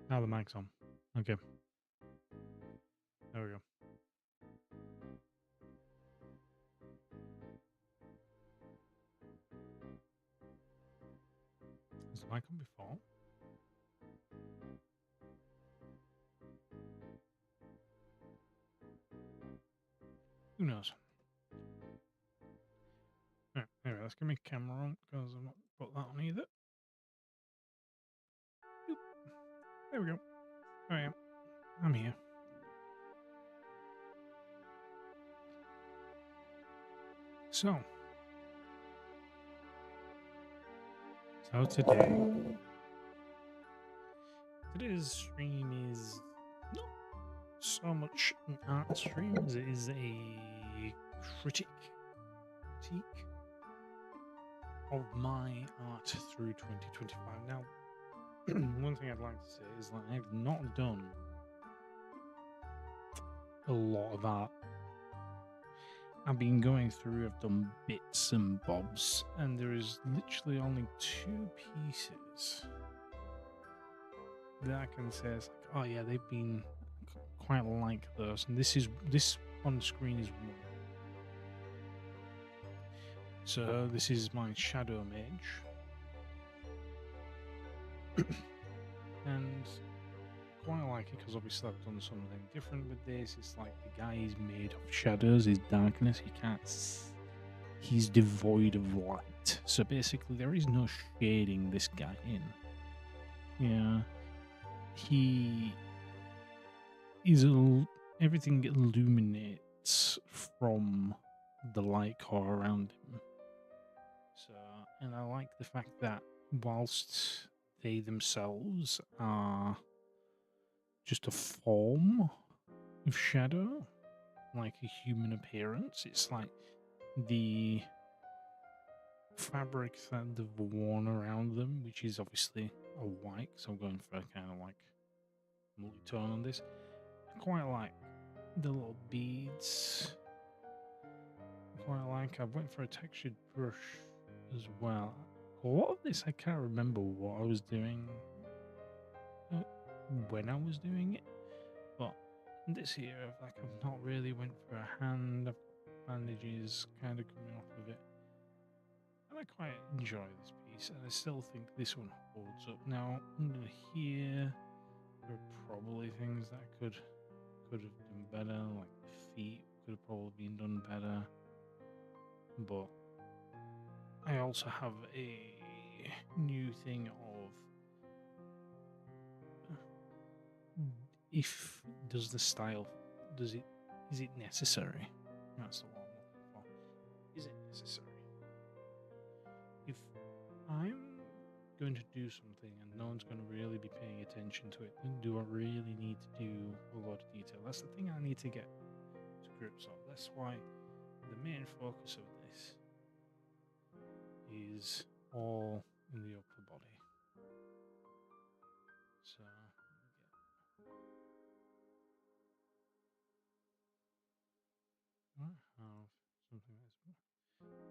Now the mic's on. Okay. There we go. Was the mic on before? Who knows? Right, anyway, let's get my camera on because I've not put that on either. Boop. There we go. I am. I'm here. So today's stream is not so much an art stream as it is a critique of my art through 2025. Now, one thing I'd like to say is that I've not done a lot of art. I've been going through, I've done bits and bobs, and there is literally only 2 pieces that I can say it's like, oh yeah, they've been quite like those, and this on screen is one. So this is my Shadow Mage, and quite like it because obviously I've done something different with this. It's like the guy is made of shadows, his darkness. He can't. He's devoid of light. So basically, there is no shading this guy in. Yeah, he is everything illuminates from the light core around him. So, and I like the fact that whilst they themselves are just a form of shadow, like a human appearance, it's like the fabric that they've worn around them, which is obviously a white, so I'm going for kind of like multi-tone on this. I quite like the little beads. I went for a textured brush as well. A lot of this I can't remember what I was doing when I was doing it, but this here I've not really went for a hand. I've got bandages kind of coming off of it, and I quite enjoy this piece, and I still think this one holds up. Now under here there are probably things that I could have done better, like the feet could have probably been done better, but I also have a new thing of if does the style is it necessary? That's the one I'm looking for. Is it necessary? If I'm going to do something and no one's going to really be paying attention to it, then do I really need to do a lot of detail? That's the thing I need to get to grips on. That's why the main focus of this is all in the upper body. So I have something that's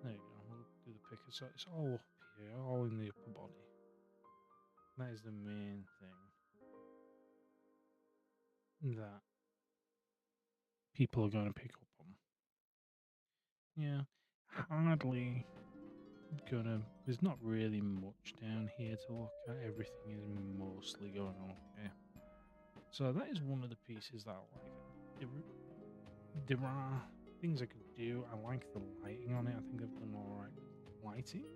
there you go. We'll do the picker. So it's all up here, all in the upper body. That is the main thing that people are going to pick up on. Yeah, hardly gonna. There's not really much down here to look at. Everything is mostly going on here. So that is one of the pieces that I like. There are things I could do. I like the lighting on it. I think they've done all right with lighting.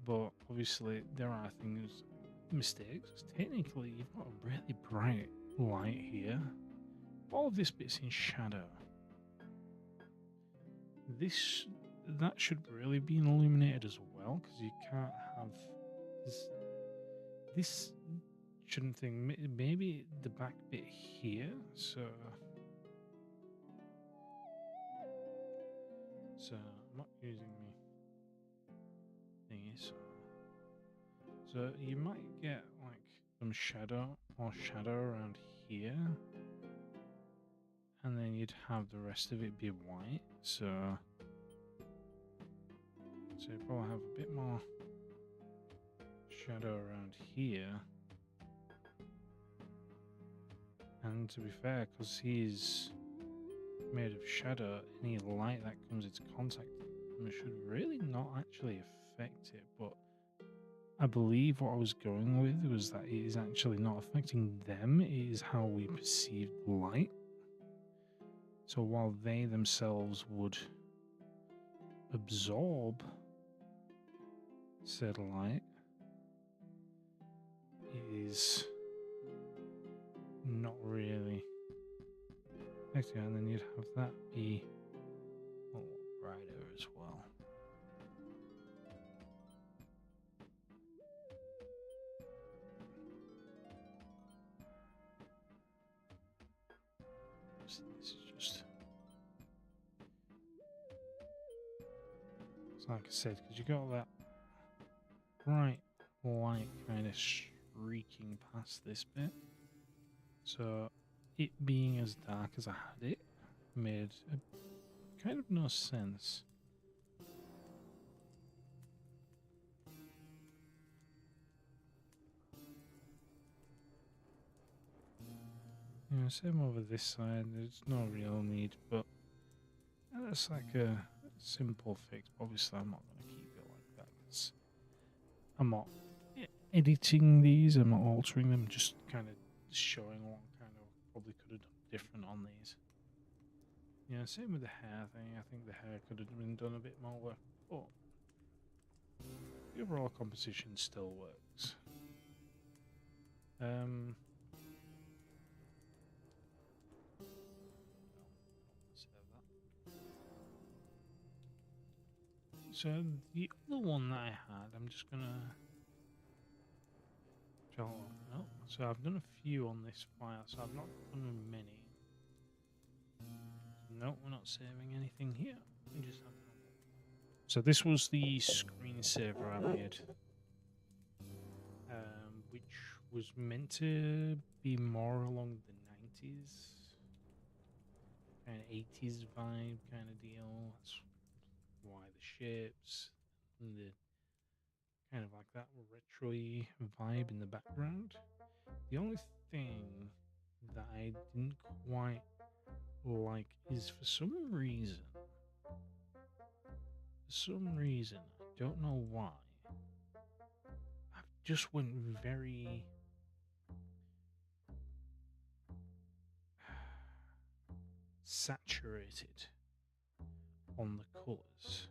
But obviously, there are things, mistakes. Technically, you've got a really bright light here. All of this bit's in shadow. That should really be illuminated as well, because you can't have this shouldn't thing. Maybe the back bit here. So I'm not using me thingy. So you might get like some shadow around here, and then you'd have the rest of it be white. So you probably have a bit more shadow around here, And to be fair, because he's made of shadow, any light that comes into contact with him should really not actually affect it. But I believe what I was going with was that it is actually not affecting them, it is how we perceive light. So while they themselves would absorb said light, it is not really affecting, and then you'd have that be a lot brighter as well. So this is just, it's like I said, because you got that bright light kind of streaking past this bit. So it being as dark as I had it made kind of no sense. Yeah, same over this side, there's no real need, but that's like a simple fix. Obviously, I'm not going to keep it like that because I'm not editing these, I'm not altering them, just kind of showing what kind of probably could have done different on these. Yeah, same with the hair thing. I think the hair could have been done a bit more work, but the overall composition still works. So the other one that I had, I'm just gonna no. So I've done a few on this file, so I've not done many. No, we're not saving anything here. We just have. So this was the screensaver I made, which was meant to be more along the 90s, kind of 80s vibe kind of deal. That's why the shapes and the kind of like that retro-y vibe in the background. The only thing that I didn't quite like is for some reason, I don't know why, I just went very saturated on the colours.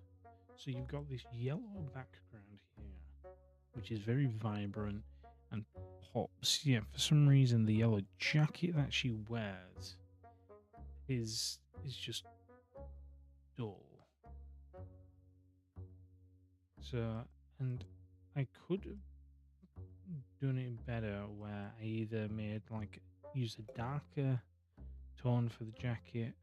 So you've got this yellow background here, which is very vibrant and pops. Yeah, for some reason the yellow jacket that she wears is just dull. So, and I could have done it better where I either made like use a darker tone for the jacket.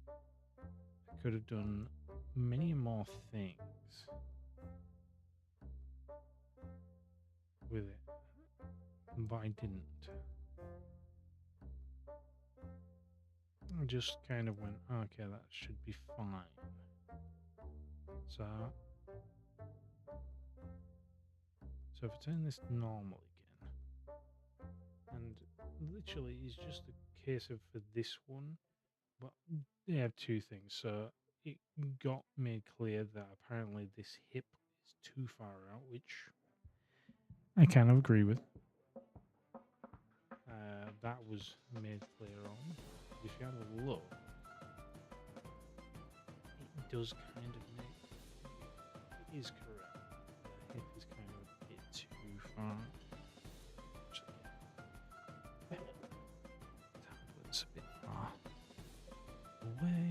I could have done many more things with it, but I didn't. I just kind of went, okay, that should be fine. So if I turn this normal again, and literally it's just a case of for this one, but they have two things. So it got made clear that apparently this hip is too far out, which I kind of agree with. That was made clear on. If you have a look, it does kind of make, it is correct. The hip is kind of a bit too far. Tablets a bit far away.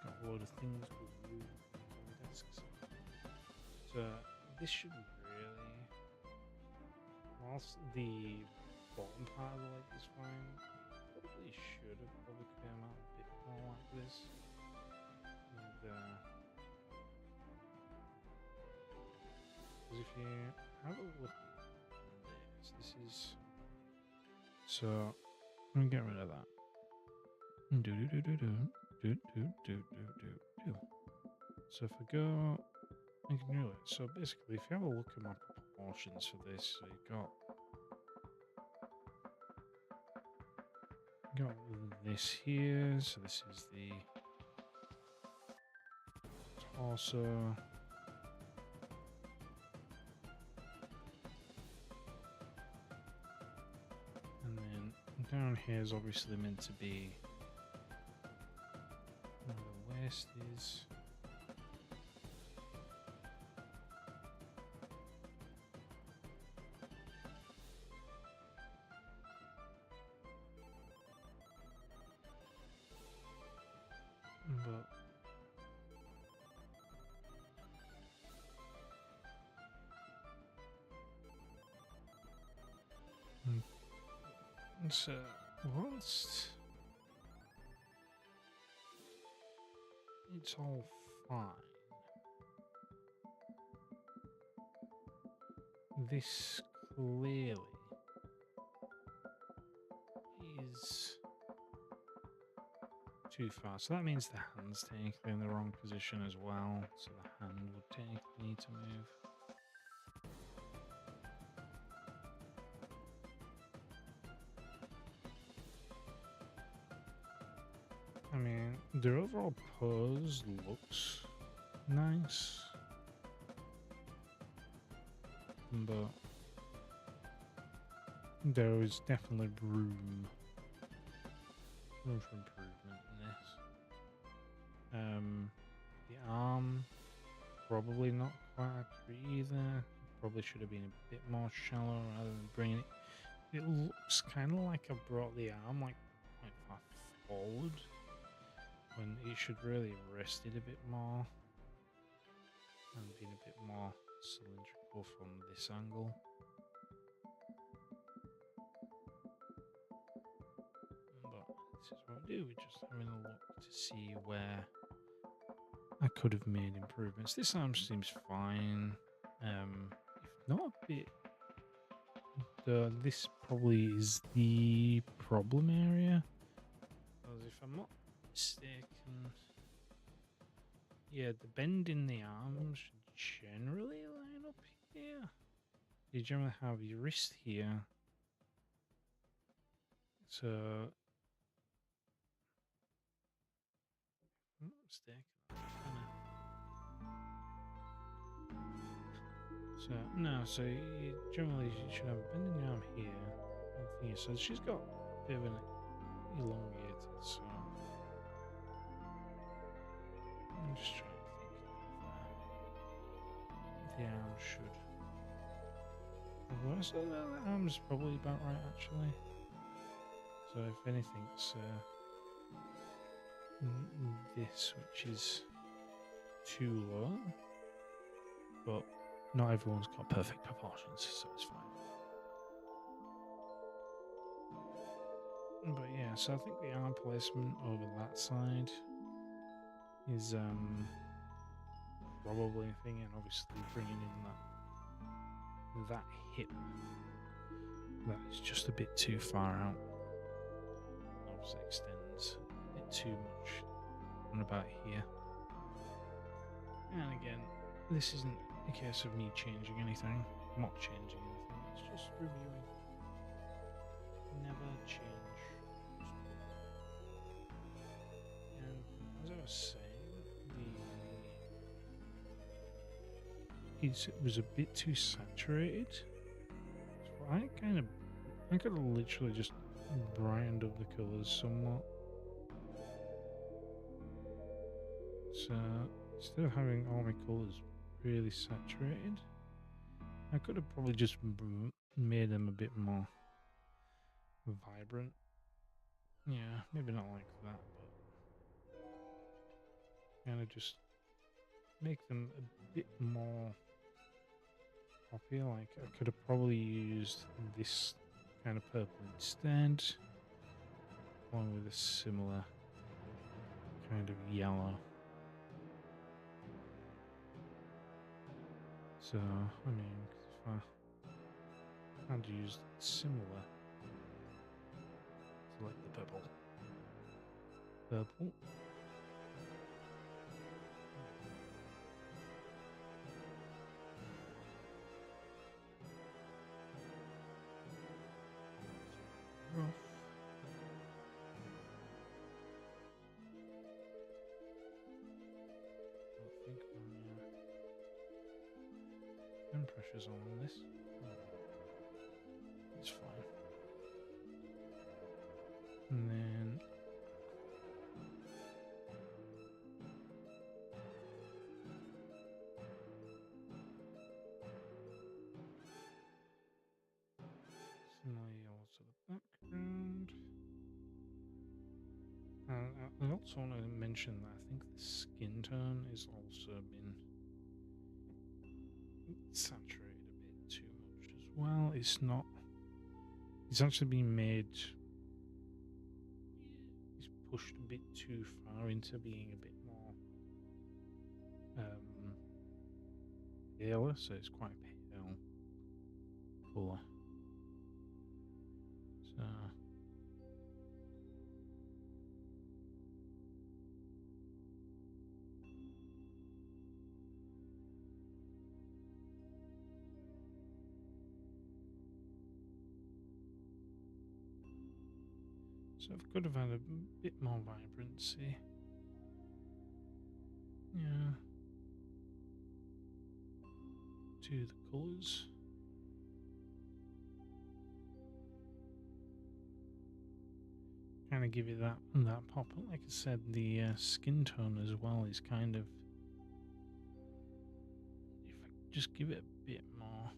Got a lot of things to do on my desk. So this shouldn't really. Whilst the bottom part of the leg is fine, probably should have probably come out a bit more like this. Because if you have a look at this is. So I'm gonna get rid of that. So if I go, I can do it. So basically, if you have a look at my proportions for this, so you've got Got this here, so this is the torso. And then down here is obviously meant to be where the waist is. But so whilst it's all fine, this clearly is too far. So that means the hand's technically in the wrong position as well. So the hand would technically need to move. I mean, the overall pose looks nice, but there is definitely room for improvement in this. The arm, probably not quite accurate either. Probably should have been a bit more shallow rather than bringing it. It looks kind of like I brought the arm like quite far forward when it should really have rested a bit more and been a bit more cylindrical from this angle. But this is what I do, we're just having a look to see where I could have made improvements. This arm seems fine. If not a bit, this probably is the problem area. Because if I'm not mistaken, yeah, the bend in the arms should generally line up here. You generally have your wrist here. So, I'm not mistaken. So, no, so you generally should have a bend in the arm here. And here. So she's got a bit of an elongated, so I'm just trying to think of the arm should. So the arm's probably about right, actually. So if anything, it's this, which is too low, but not everyone's got perfect proportions, so it's fine. But yeah, so I think the arm placement over that side is probably a thing, and obviously bringing in that hip, that is just a bit too far out. Obviously extends a bit too much on about here. And again, this isn't a case of me changing anything. I'm not changing anything, it's just reviewing. Never change. And as I was saying, it was a bit too saturated. So I could have literally just brightened up the colours somewhat. So instead of having all my colours really saturated, I could have probably just made them a bit more vibrant. Yeah, maybe not like that, but kind of just make them a bit more poppy. Like I could have probably used this kind of purple instead, along with a similar kind of yellow. So, I mean, if I had used similar, select the purple. Purple. Rough. hand pressure's on this. It's fine. And then similarly also the background. I also want to mention that I think the skin tone has also been saturated a bit too much as well. It's not. It's actually been made. It's pushed a bit too far into being a bit more paler, so it's quite pale colour. So. So I've could have had a bit more vibrancy. Yeah. To the colours. Kind of give it that pop. Like I said, the skin tone as well is kind of. If I just give it a bit more.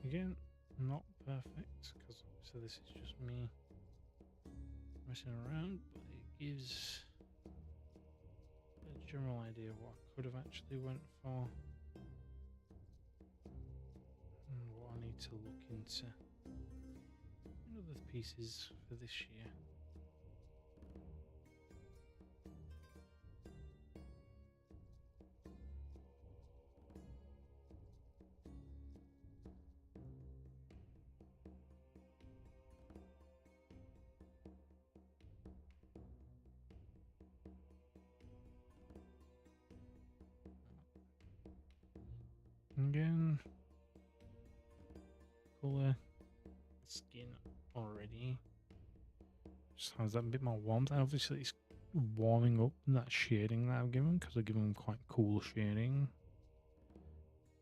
Again, not perfect because obviously this is just me messing around, but it gives a general idea of what I could have actually went for and what I need to look into in other pieces for this year. Again, colour, skin already. Just has that bit more warmth. And obviously, it's warming up that shading that I've given because I've given quite cool shading.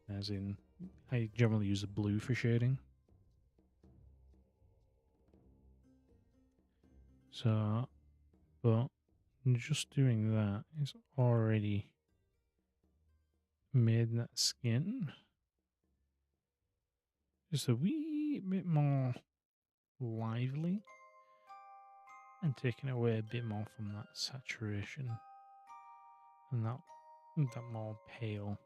As in, I generally use the blue for shading. So, but just doing that is already made that skin just a wee bit more lively and taking away a bit more from that saturation and that more pale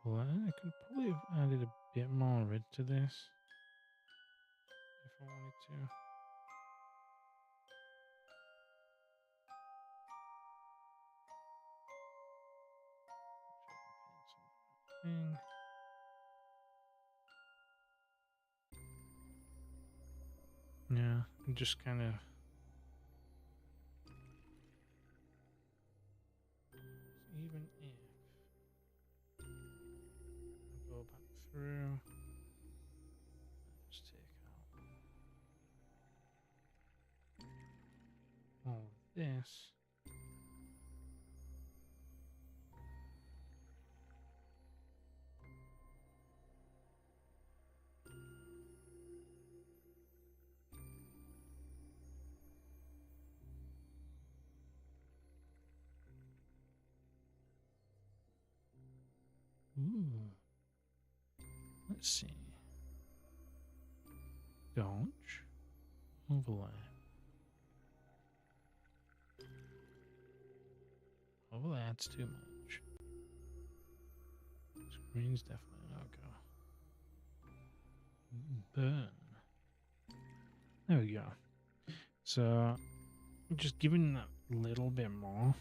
colour. I could probably have added a bit more red to this if I wanted to. Thing. Yeah, just kind of even if I go back through, just take out all of this. Ooh. Let's see. Dodge. Overlay. Overlay adds too much. Screen's definitely no go. Burn. There we go. So, just giving that little bit more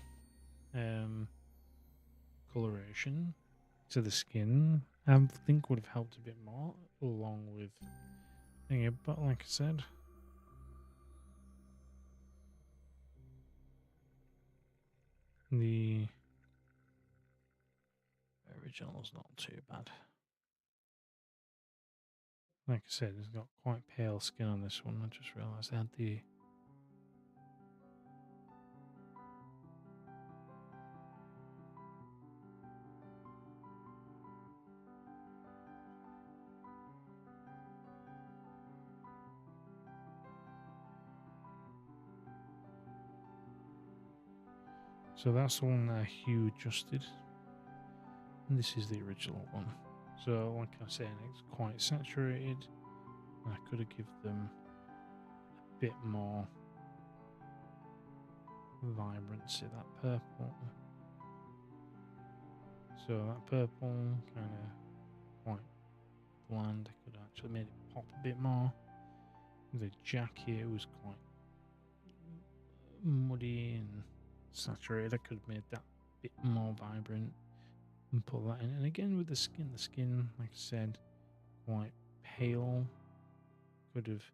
coloration to the skin, I think would have helped a bit more, along with thingy. But like I said, the original's not too bad. Like I said, it's got quite pale skin on this one. I just realised I had the... So that's the one that Hue adjusted. And this is the original one. So like I was saying, it's quite saturated. I could have given them a bit more vibrancy, that purple. So that purple kind of quite bland. I could have actually made it pop a bit more. The jacket was quite muddy and saturated. I could have made that a bit more vibrant and put that in. And again with the skin, like I said, quite pale. Could have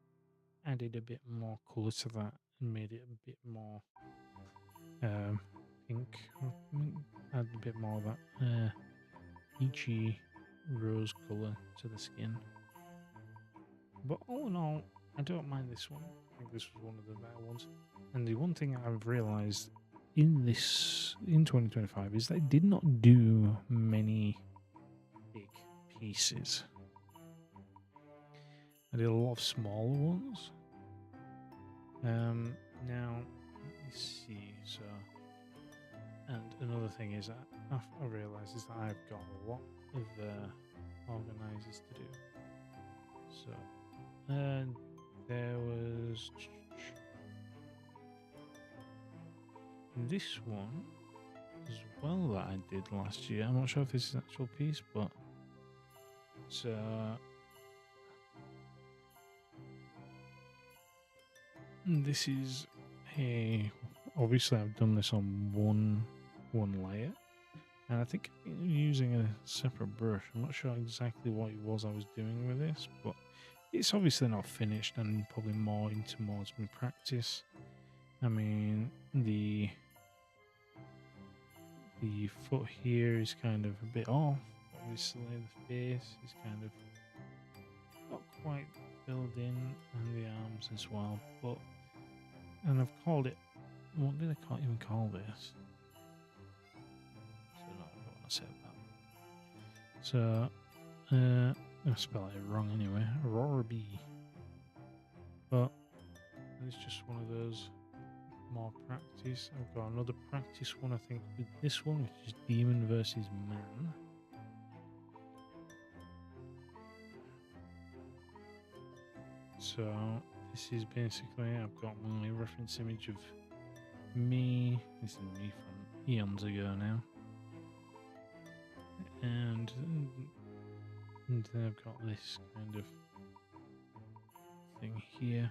added a bit more colour to that and made it a bit more pink. Add a bit more of that peachy rose colour to the skin. But all in all, I don't mind this one. I think this was one of the better ones. And the one thing I've realised in 2025 is they did not do many big pieces. I did a lot of smaller ones. Now, let me see. So, and another thing is that I realise is that I've got a lot of organisers to do. So, there was this one as well that I did last year. I'm not sure if this is an actual piece, but it's this is obviously I've done this on one layer, and I think I'm using a separate brush. I'm not sure exactly what it was I was doing with this, but it's obviously not finished and probably more into towards my practice. I mean, the foot here is kind of a bit off. Obviously the face is kind of not quite filled in, and the arms as well. But and I've called it, what did I even call this? So no, I don't want to say that. So I spell it wrong anyway. Aurora B. But it's just one of those more practice. I've got another practice one, I think, with this one, which is Demon versus Man. So this is basically, I've got my reference image of me. This is me from eons ago now. And then I've got this kind of thing here.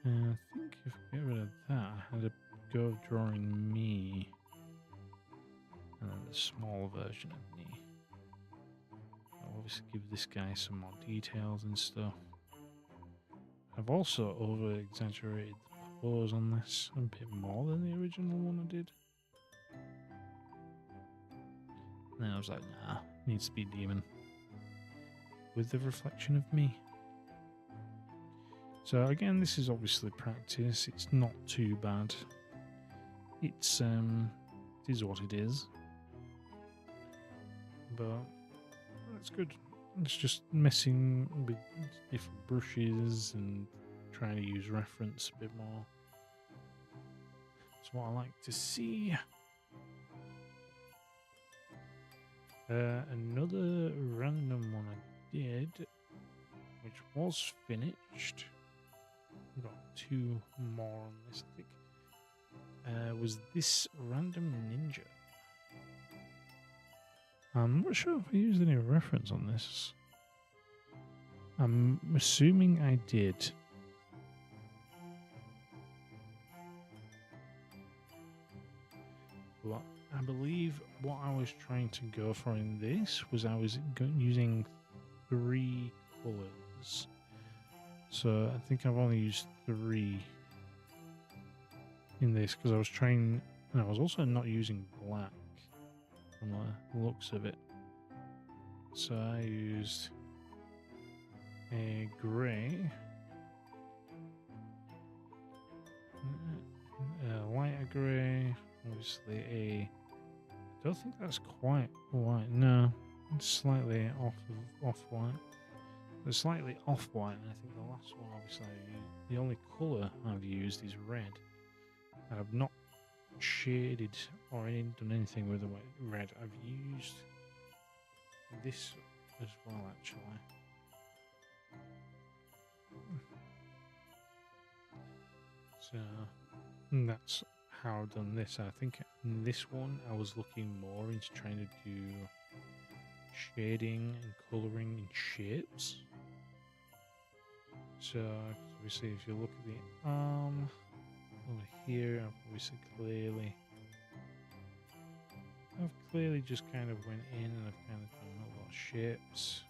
And I think if I get rid of that, I had a go of drawing me. And then the small version of me. I'll obviously give this guy some more details and stuff. I've also over-exaggerated the pose on this a bit more than the original one I did. And I was like, nah, needs to be demon. With the reflection of me. So again, this is obviously practice. It's not too bad. It is what it is. But it's good. It's just messing with different brushes and trying to use reference a bit more. That's what I like to see. Another random one I did, which was finished. We've got two more on this, I think. Was this random ninja. I'm not sure if I used any reference on this. I'm assuming I did. But I believe what I was trying to go for in this was I was using 3 colours. So I think I've only used 3 in this because I was trying, and I was also not using black. from the looks of it. So I used a grey, a lighter grey, obviously I don't think that's quite white, no, it's slightly off-white. It's slightly off-white, and I think the last one, obviously, the only colour I've used is red. And I've not shaded or done anything with the red. I've used this as well, actually. So that's how I've done this. I think in this one I was looking more into trying to do shading and colouring in shapes. So obviously if you look at the arm over here, I've clearly just kind of went in and I've kind of done a lot of shapes.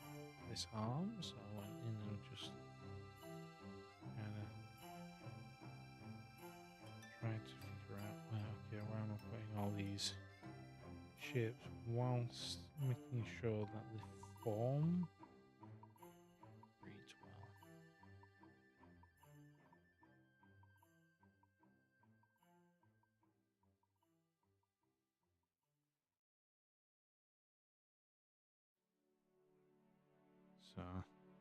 This arm, so I went in and just kind of tried to figure out where am I putting all these shapes whilst making sure that the form reads well. So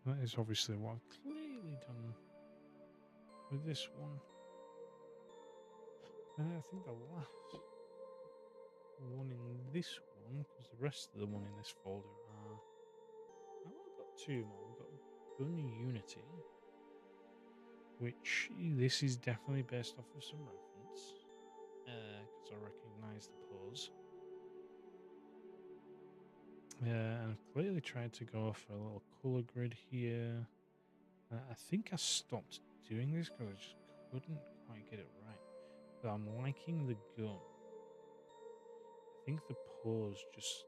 that is obviously what I've clearly done with this one. And I think the last one in this one, because the rest of the one in this folder are... I've only got two more. We've got Gun Unity, which this is definitely based off of some reference, because I recognise the pose. And I've clearly tried to go for a little colour grid here. I think I stopped doing this because I just couldn't quite get it right. But I'm liking the gun. I think the pose just...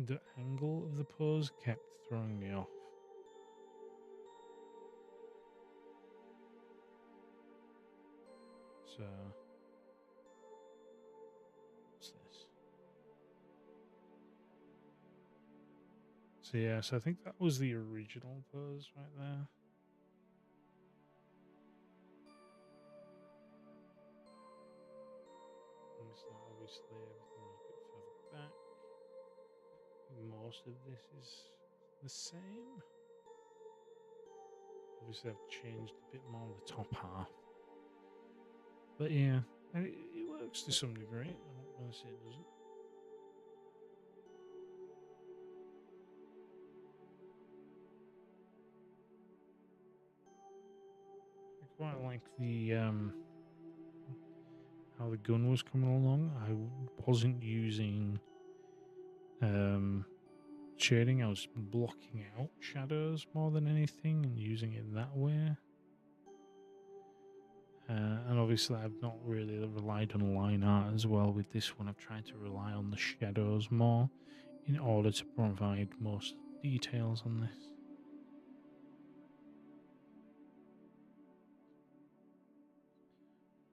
the angle of the pose kept throwing me off. So... what's this? So yeah, so I think that was the original pose right there. Obviously everything's a bit further back. Most of this is the same. Obviously I've changed a bit more of the top half. But yeah, it works to some degree. I'm not going to say it doesn't. I quite like the how the gun was coming along. I wasn't using shading. I was blocking out shadows more than anything and using it that way. And obviously I've not really relied on line art as well with this one. I've tried to rely on the shadows more in order to provide most details on this.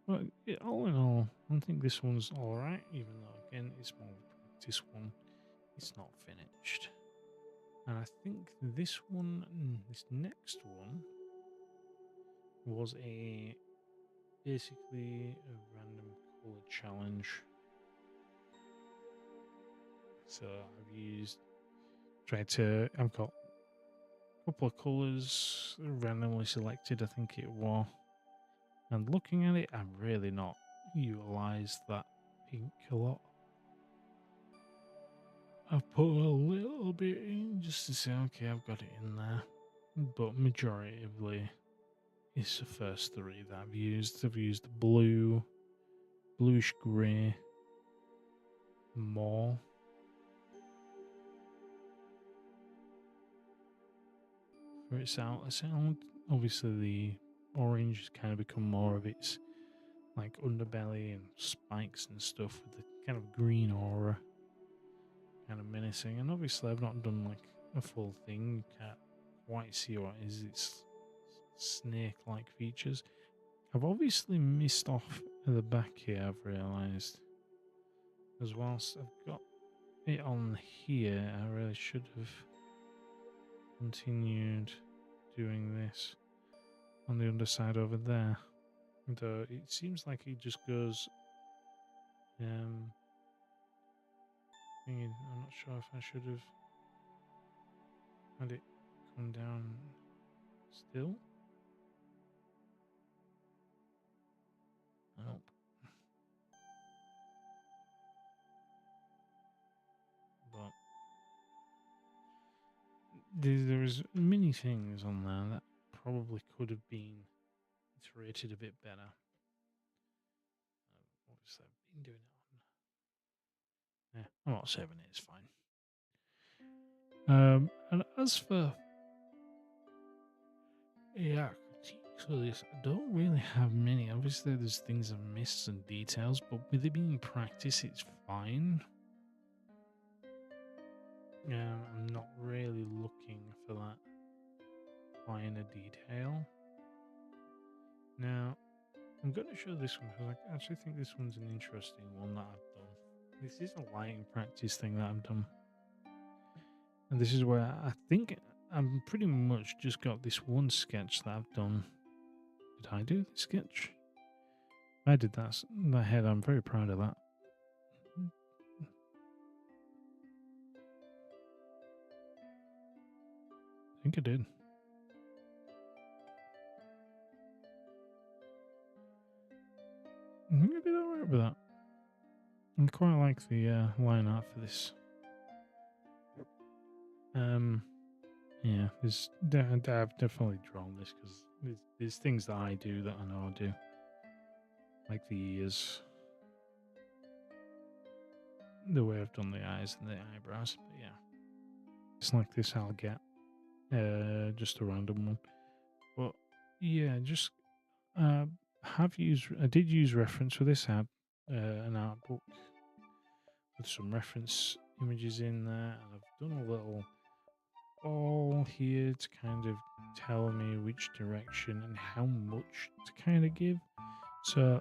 But all in all, I think this one's alright, even though again it's more of a practice one. It's not finished. And I think this one, this next one, was basically a random color challenge. So I've got a couple of colors randomly selected, I think it was. And looking at it, I've really not utilized that pink a lot. I've put a little bit in just to say, okay, I've got it in there. But majoritively, it's the first three that I've used. I've used the blue, bluish grey, more. For its sound, obviously the orange has kind of become more of its like underbelly and spikes and stuff with the kind of green aura, kind of menacing. And obviously I've not done like a full thing. You can't quite see what is its snake-like features. I've obviously missed off at the back here, I've realised. Because whilst I've got it on here, I really should have continued doing this on the underside over there. Though it seems like it just goes. I'm not sure if I should have had it come down still. Nope. But there was many things on there that probably could have been iterated a bit better. Obviously, I've been doing it on. Yeah, I'm not saving it. It's fine. And as for critiques for this, I don't really have many. Obviously, there's things I've missed and details, but with it being practice, it's fine. I'm not really looking for that finer detail. Now, I'm going to show this one because I actually think this one's an interesting one that I've done. This is a lighting practice thing that I've done. And this is where I think I'm pretty much just got this one sketch that I've done. Did I do the sketch? I did that head. I'm very proud of that. I think I did. I think I did alright with that. I quite like the line art for this. Yeah, I've definitely drawn this because there's things that I do that I know I do, like the ears, the way I've done the eyes and the eyebrows. But yeah, it's like this I'll get just a random one. But yeah, just I did use reference for this app, an art book with some reference images in there, and I've done a little ball here to kind of tell me which direction and how much to kind of give. So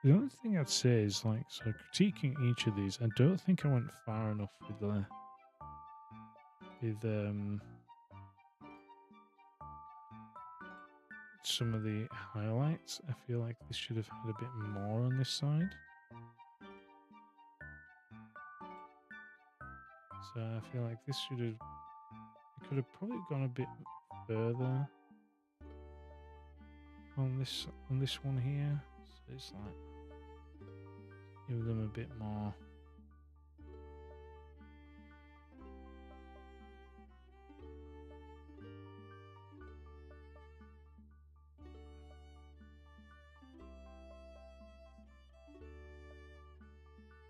the only thing I'd say is critiquing each of these, I don't think I went far enough with some of the highlights. I feel like this should have had a bit more on this side. So I feel like this it could have probably gone a bit further on this one here. So it's like give them a bit more.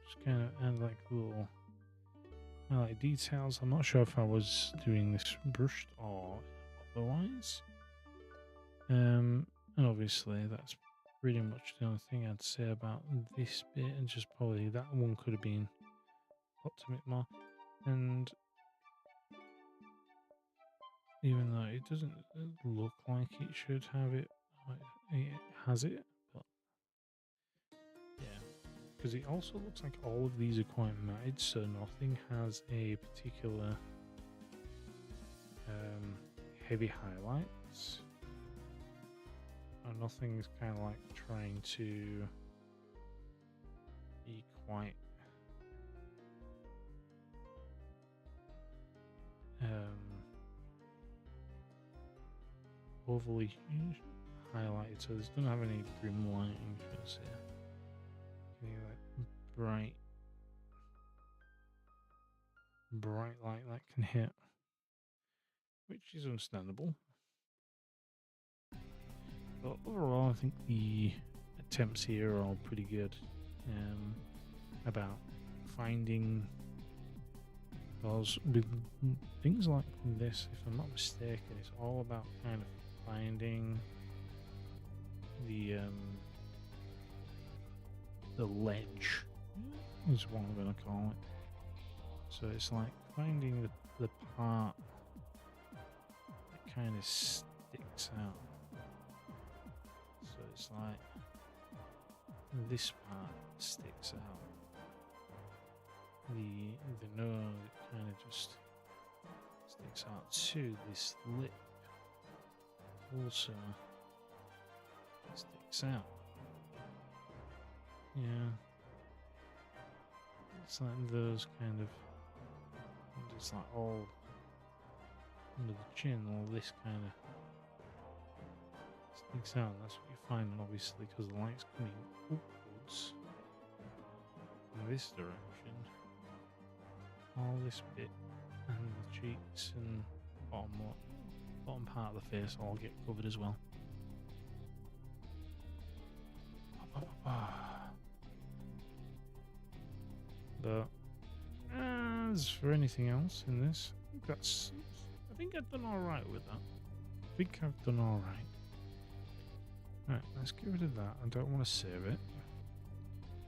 Just kind of add like little highlight details. I'm not sure if I was doing this brushed or otherwise. And obviously that's pretty much the only thing I'd say about this bit, and just probably that one could have been put a bit more. And even though it doesn't look like it should have it, it has it, but yeah, because it also looks like all of these are quite matted, so nothing has a particular heavy highlights. Nothing's kind of like trying to be quite overly highlighted, so this doesn't have any grim lighting shots here. Any like bright light that can hit, which is understandable. But overall, I think the attempts here are all pretty good. About finding those with things like this, if I'm not mistaken, it's all about kind of finding the ledge is what I'm going to call it. So it's like finding the part that kind of sticks out. So it's like this part sticks out. the nose kind of just sticks out to this lip. Also sticks out. Yeah. It's like those kind of, just like all under the chin, all this kind of sticks out. That's what you're finding, obviously, because the light's coming upwards in this direction. All this bit and the cheeks and bottom part of the face all get covered as well. But as for anything else in this, I think I've done alright with that. I think I've done alright. Right, let's get rid of that. I don't want to save it.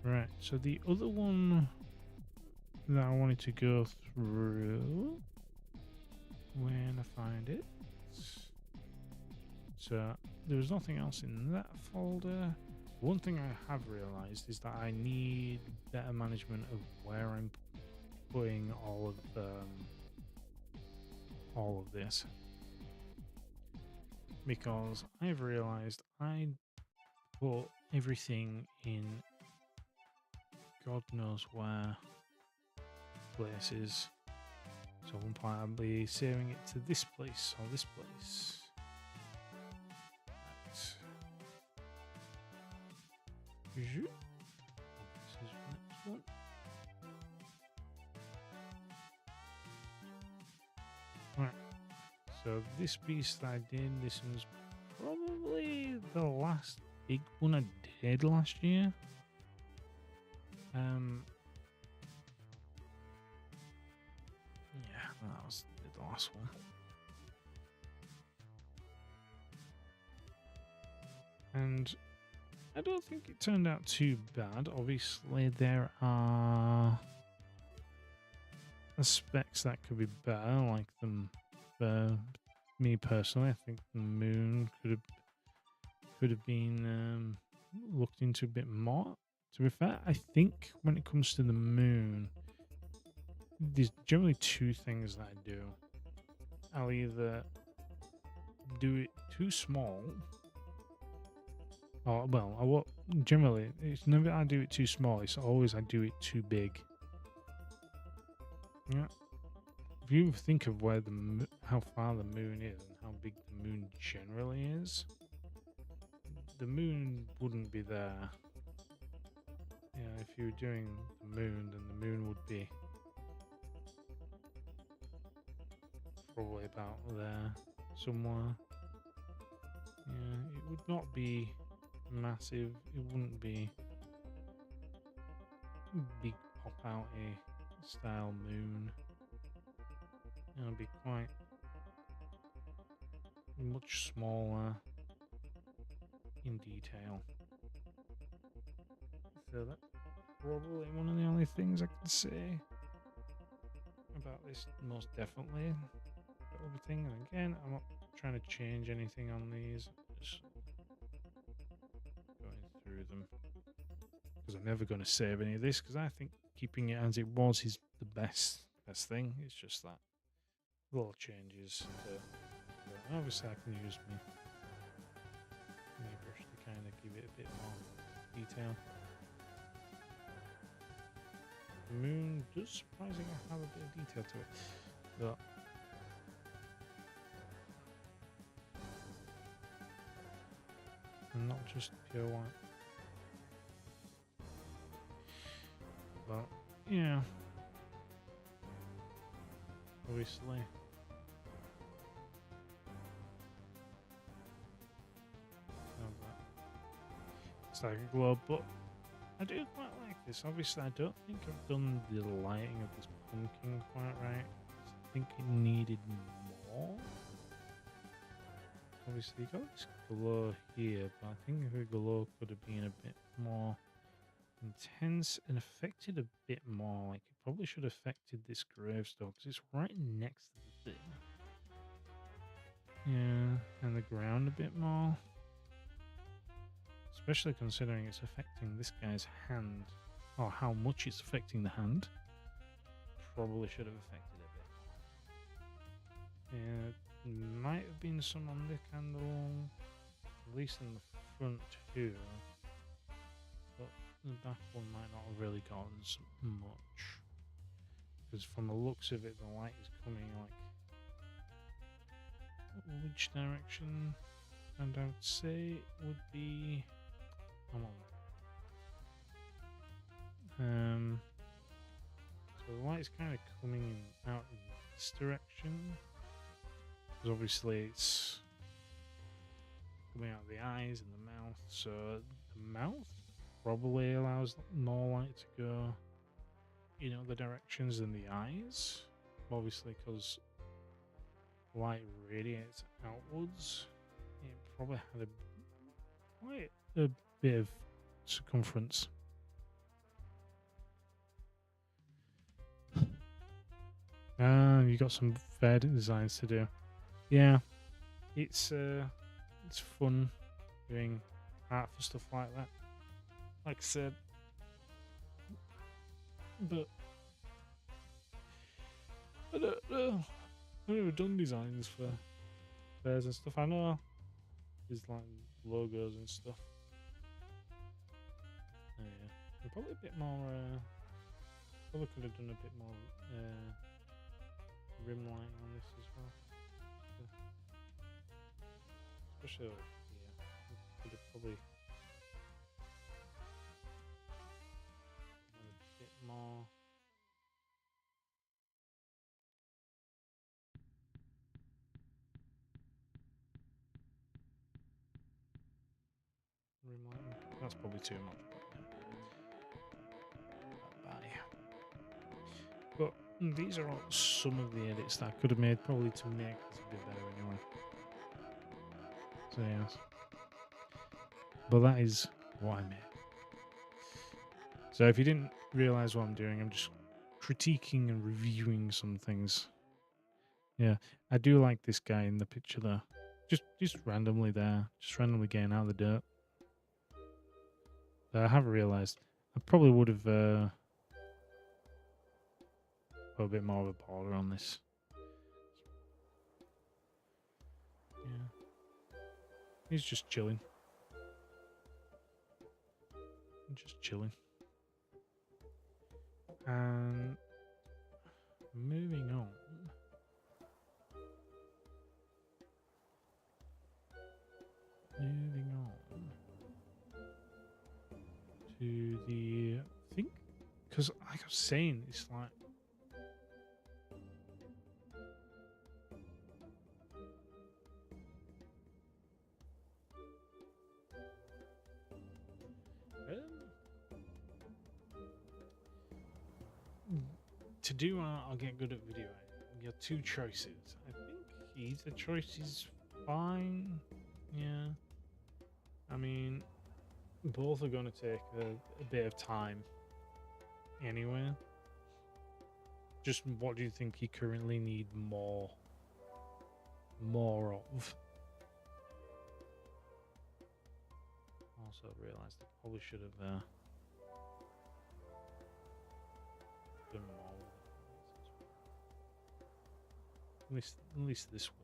Right, so the other one that I wanted to go through when I find it. So there was nothing else in that folder. One thing I have realized is that I need better management of where I'm putting all of this, because I've realized I put everything in God knows where places. So at one point I'll be saving it to this place or this place. This is the next one. Right. So this piece that I did, this was probably the last big one I did last year. Yeah, that was the last one. And I don't think it turned out too bad. Obviously, there are aspects that could be better, like the me personally, I think the moon could have been looked into a bit more. To be fair, I think when it comes to the moon, there's generally two things that I do. I'll either do it too small, or well, I will generally. It's never I do it too small. It's always I do it too big. Yeah. If you think of where how far the moon is and how big the moon generally is, the moon wouldn't be there. Yeah, if you were doing the moon, then the moon would be probably about there somewhere. Yeah, it would not be massive. It wouldn't be big pop outy style moon. It'll be quite much smaller in detail. So that's probably one of the only things I can say about this, most definitely. Everything, and again, I'm not trying to change anything on these, just going through them, because I'm never going to save any of this, because I think keeping it as it was is the best thing. It's just that little changes to, obviously I can use my brush to kind of give it a bit more detail. The moon does surprisingly have a bit of detail to it, but and not just pure white. But yeah, obviously it's like a globe, but I do quite like this. Obviously I don't think I've done the lighting of this pumpkin quite right. I think it needed more. Obviously you got this glow here, but I think the glow could have been a bit more intense and affected a bit more. Like it probably should have affected this gravestone because it's right next to the thing. Yeah, and the ground a bit more. Especially considering it's affecting this guy's hand, or how much it's affecting the hand. probably should have affected it a bit. Yeah, might have been some on the candle, at least in the front here, but the back one might not have really gotten much, because from the looks of it, the light is coming like which direction? And I would say it would be. Come on. So the light's kind of coming in, out in this direction, because obviously it's coming out of the eyes and the mouth. So the mouth probably allows more light to go in other directions than the eyes. Obviously, because light radiates outwards, it probably had quite a bit of circumference. You got some fair designs to do. Yeah, it's fun doing art for stuff like that. Like I said, but I don't know. I've never done designs for fairs and stuff. I know there's like logos and stuff. Oh, yeah, and probably a bit more. Probably could have done a bit more rim lighting on this as well. Especially over here. Could have probably done a bit more. Rim lighting. That's probably too much. But these are all some of the edits that I could have made, probably to make this a bit better anyway. So yes. But that is what I made. So if you didn't realise what I'm doing, I'm just critiquing and reviewing some things. Yeah, I do like this guy in the picture there. Just randomly there. Just randomly getting out of the dirt. I have realised I probably would have put a bit more of a border on this. Yeah. He's just chilling. Just chilling. And moving on. Moving on to the thing, because like I was saying, it's like to do art, I'll get good at video editing. You have two choices. I think either choice is fine. Yeah. I mean, both are going to take a bit of time anyway. Just what do you think you currently need more of? Also realised I probably should have done more with it. At least this one.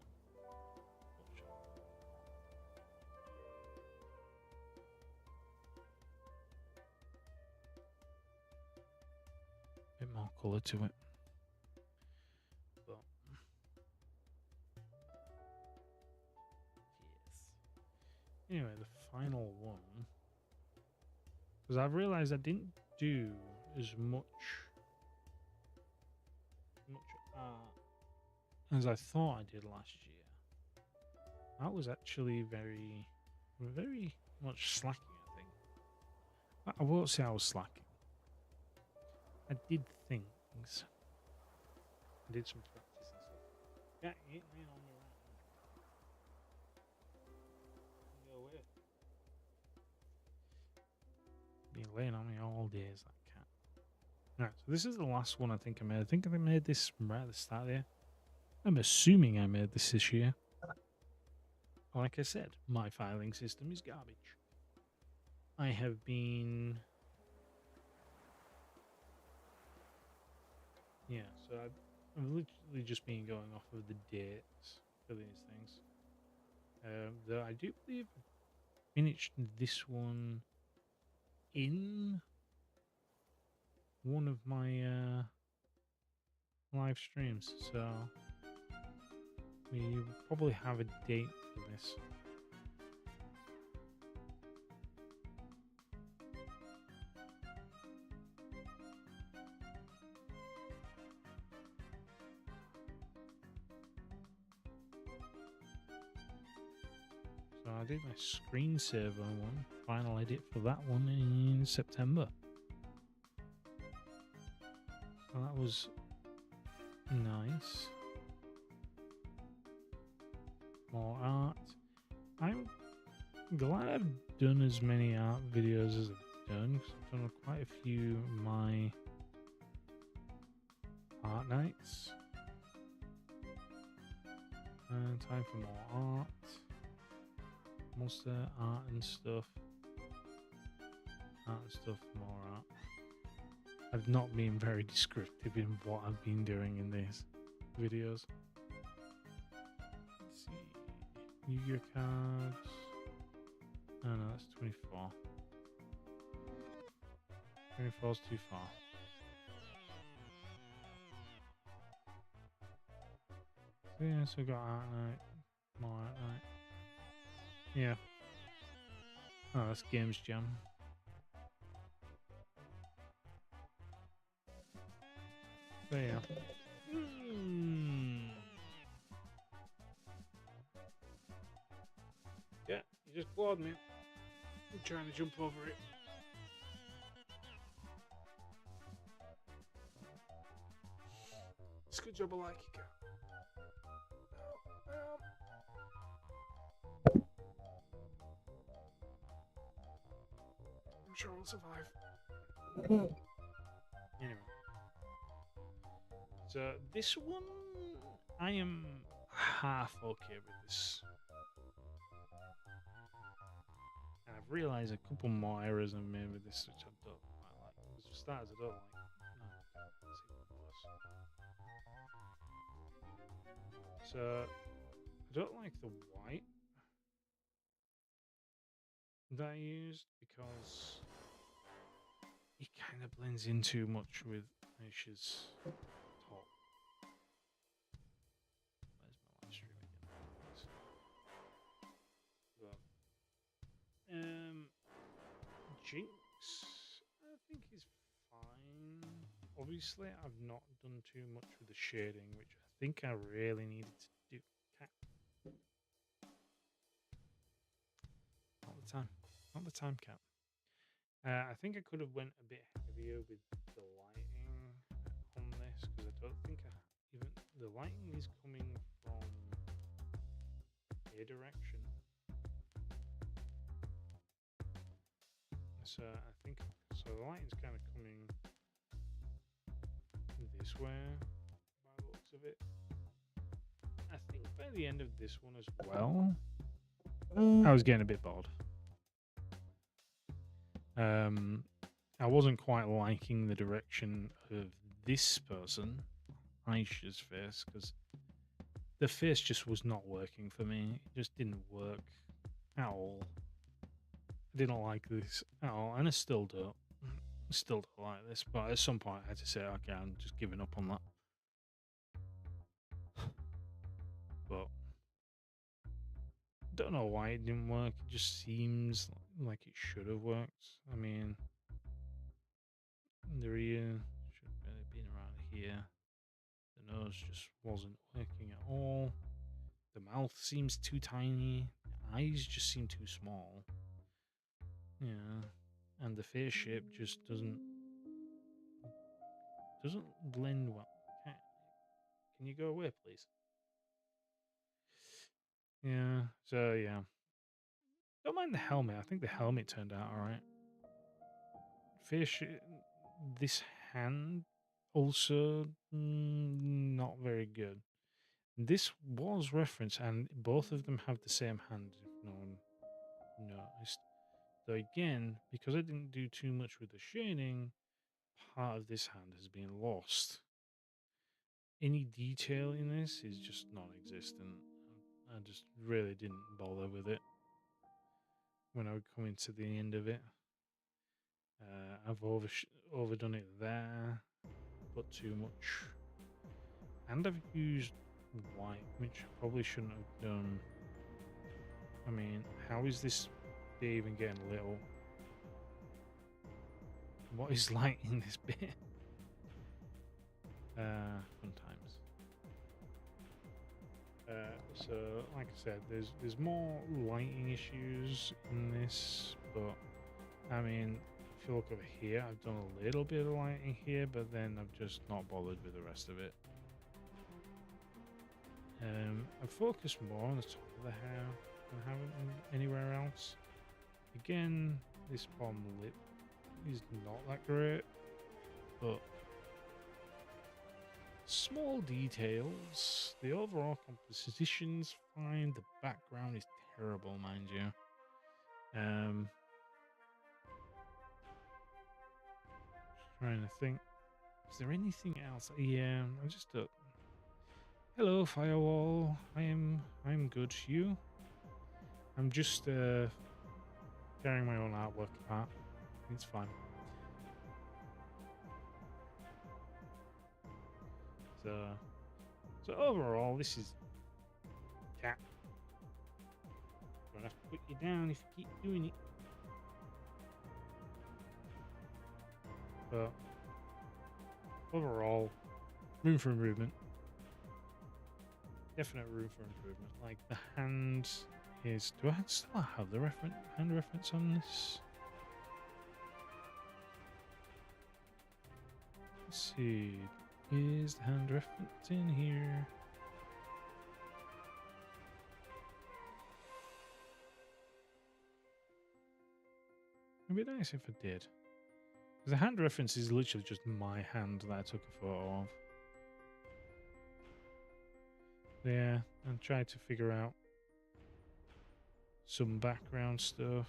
Bit more colour to it. But yes. Anyway, the final one, because I've realised I didn't do as much art as I thought I did last year. That was actually very much slacking, I think. I won't say I was slacking. I did things. I did some practice and stuff. Yeah, you ain't laying on me right now. Go away. Been laying on me all day as that cat. Right, so this is the last one I think I made. I think I made this right at the start there. I'm assuming I made this year. Like I said, my filing system is garbage. I have been Yeah, so I've literally just been going off of the dates for these things. Though I do believe I finished this one in one of my live streams, so we probably have a date for this. So I did my screensaver one, final edit for that one in September. So that was nice. More art. I'm glad I've done as many art videos as I've done, because I've done quite a few of my art nights. And time for more art. Monster art and stuff. Art and stuff, more art. I've not been very descriptive in what I've been doing in these videos. Let's see. Yu-Gi-Oh cards. Oh no, that's 24. 24 is too far. So yeah, so we got art night. More art night. Yeah. Oh, that's Games Jam. So yeah. Yeah, you just floored me. I'm trying to jump over it. It's a good job I like you, cat. I'm sure I'll survive. Anyway. So this one, I am half okay with this. And I've realised a couple more errors I've made with this, which I don't quite like. Because for starters, I don't like. No, let's see one worse. So I don't like the white that I used because it kind of blends in too much with Aisha's top. Where's my live stream again? Jinx, I think is fine. Obviously, I've not done too much with the shading, which I think I really needed to do. Not the time. Not the time, cat. I think I could have went a bit heavier with the lighting on this because I don't think even the lighting is coming from a direction. So I think so. The lighting's kind of coming this way by the looks of it. I think by the end of this one as well, I was getting a bit bored. I wasn't quite liking the direction of this person, Aisha's face, because the face just was not working for me. It just didn't work at all. I didn't like this at all, and I still don't. Still don't like this, but at some point I had to say, okay, I'm just giving up on that. But don't know why it didn't work. It just seems like it should have worked. I mean, the ear should have really been around here. The nose just wasn't working at all. The mouth seems too tiny. The eyes just seem too small. Yeah, and the face shape just doesn't blend well. Can you go away, please? Yeah. So yeah. Don't mind the helmet. I think the helmet turned out all right. Fish. This hand also not very good. This was referenced, and both of them have the same hand. If no one noticed. Though again, because I didn't do too much with the shading, part of this hand has been lost. any detail in this is just non-existent. I just really didn't bother with it when I would come into the end of it. I've overdone it there, put too much, and I've used white, which I probably shouldn't have done. I mean, how is this day even getting little? What is light in this bit? Fun times. So, like I said, there's more lighting issues in this, but I mean, if you look over here, I've done a little bit of lighting here, but then I've just not bothered with the rest of it. I've focused more on the top of the hair than I haven't anywhere else. Again, this bottom lip is not that great, but small details. The overall composition's fine. The background is terrible, mind you. Just trying to think. Is there anything else? Yeah, I just hello, Firewall. I'm good. You? I'm just carrying my own artwork apart. It's fine. So overall, this is cat. Gonna have to put you down if you keep doing it. But overall, room for improvement. Definite room for improvement. Like the hand is. Do I still have the hand reference on this? Let's see. Is the hand reference in here? It'd be nice if it did. Because the hand reference is literally just my hand that I took a photo of. Yeah, and tried to figure out some background stuff,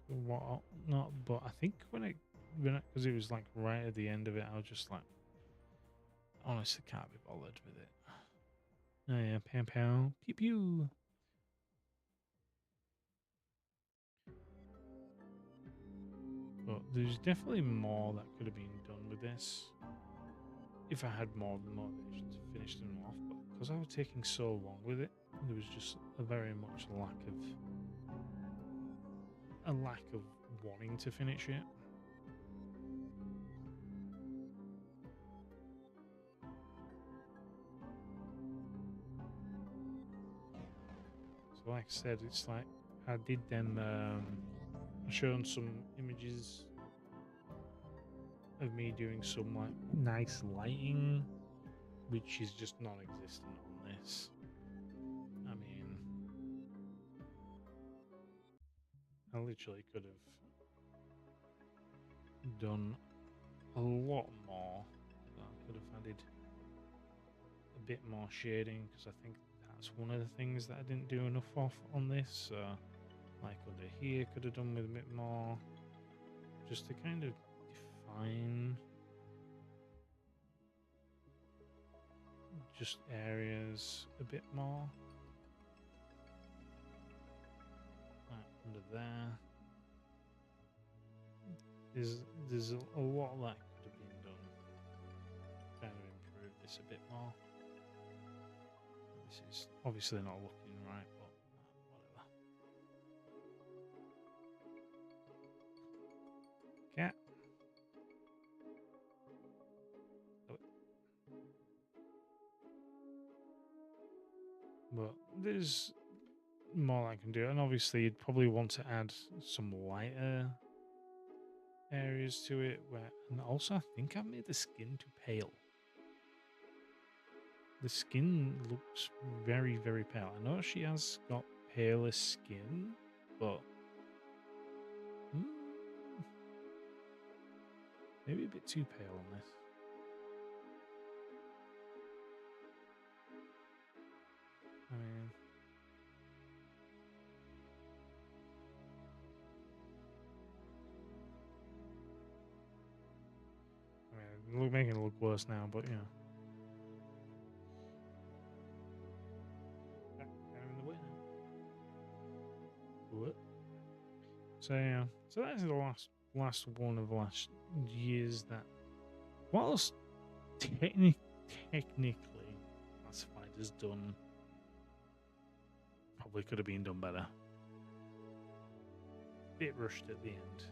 what not. But I think because it was like right at the end of it, I was just like, honestly, can't be bothered with it. Oh yeah, pam pam, pew pew. But there's definitely more that could have been done with this if I had more motivation to finish them off. But because I was taking so long with it, there was just a very much lack of wanting to finish it. So like I said, it's like I did then shown some images of me doing some like nice lighting, which is just non-existent on this. I mean, I literally could have done a lot more. I could have added a bit more shading because I think that's one of the things that I didn't do enough of on this. Like under here, could have done with a bit more, just to kind of define just areas a bit more. Right, under there. There's a lot that could have been done. Kind of improve this a bit more. This is obviously not looking right, but whatever. Cat. But there's more I can do, and obviously you'd probably want to add some lighter areas to it. And also I think I made the skin too pale. The skin looks very, very pale. I know she has got paler skin, but maybe a bit too pale on this. I mean, making it look worse now, but you know. So yeah, so that's the last one of the last years that, whilst technically classified as done, probably could have been done better. Bit rushed at the end.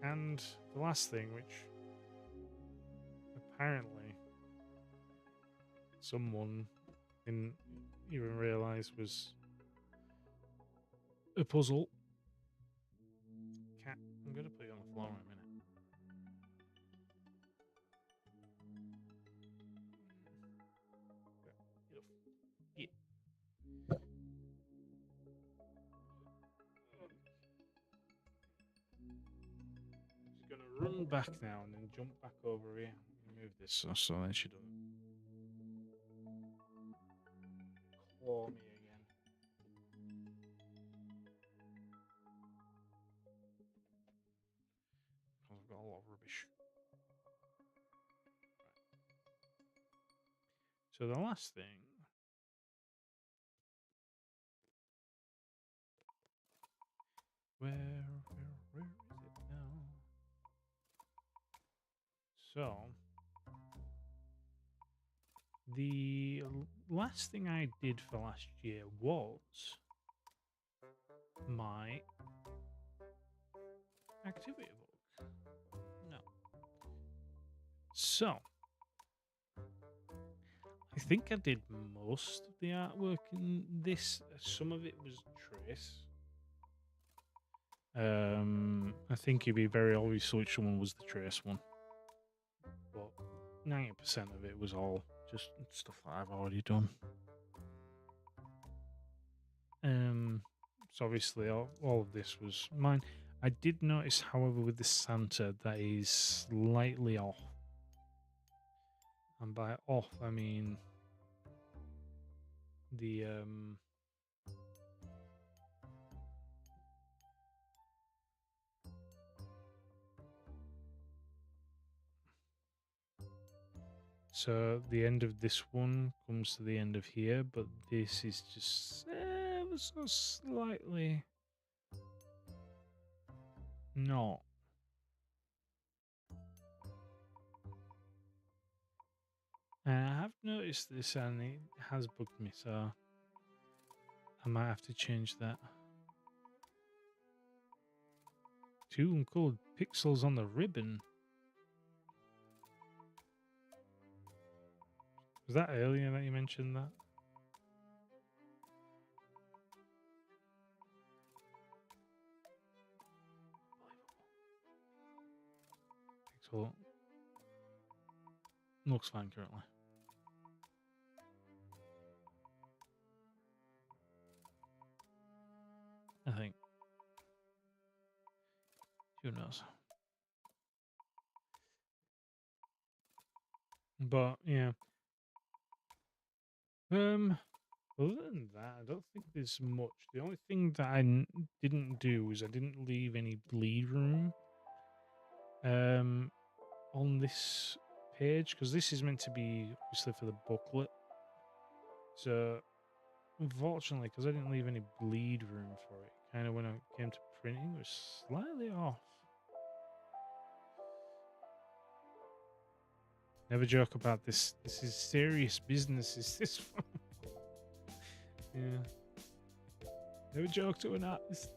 And the last thing, which apparently someone didn't even realise was a puzzle. Cat, I'm going to put you on the floor in a minute. Yeah. She's going to run back now and then jump back over here. Move this so then she doesn't claw me again. I've got a lot of rubbish. Right. So the last thing. Where is it now? So the last thing I did for last year was my activity book. No. So I think I did most of the artwork in this. Some of it was trace. I think it'd be very obvious which one was the trace one. But 90% of it was all just stuff that I've already done. So obviously all of this was mine. I did notice, however, with the Santa that is slightly off. And by off, I mean the so the end of this one comes to the end of here, but this is just ever so slightly not. And I have noticed this and it has bugged me, so I might have to change that. 2 uncolored pixels on the ribbon. Was that earlier that you mentioned that? Pixel looks fine currently. I think. Who knows? But yeah. Other than that, I don't think there's much. The only thing that I didn't do is I didn't leave any bleed room on this page, because this is meant to be obviously for the booklet. So unfortunately, because I didn't leave any bleed room for it, kind of when I came to printing, it was slightly off. Never joke about this. This is serious business, is this one? Yeah. Never joke to an artist.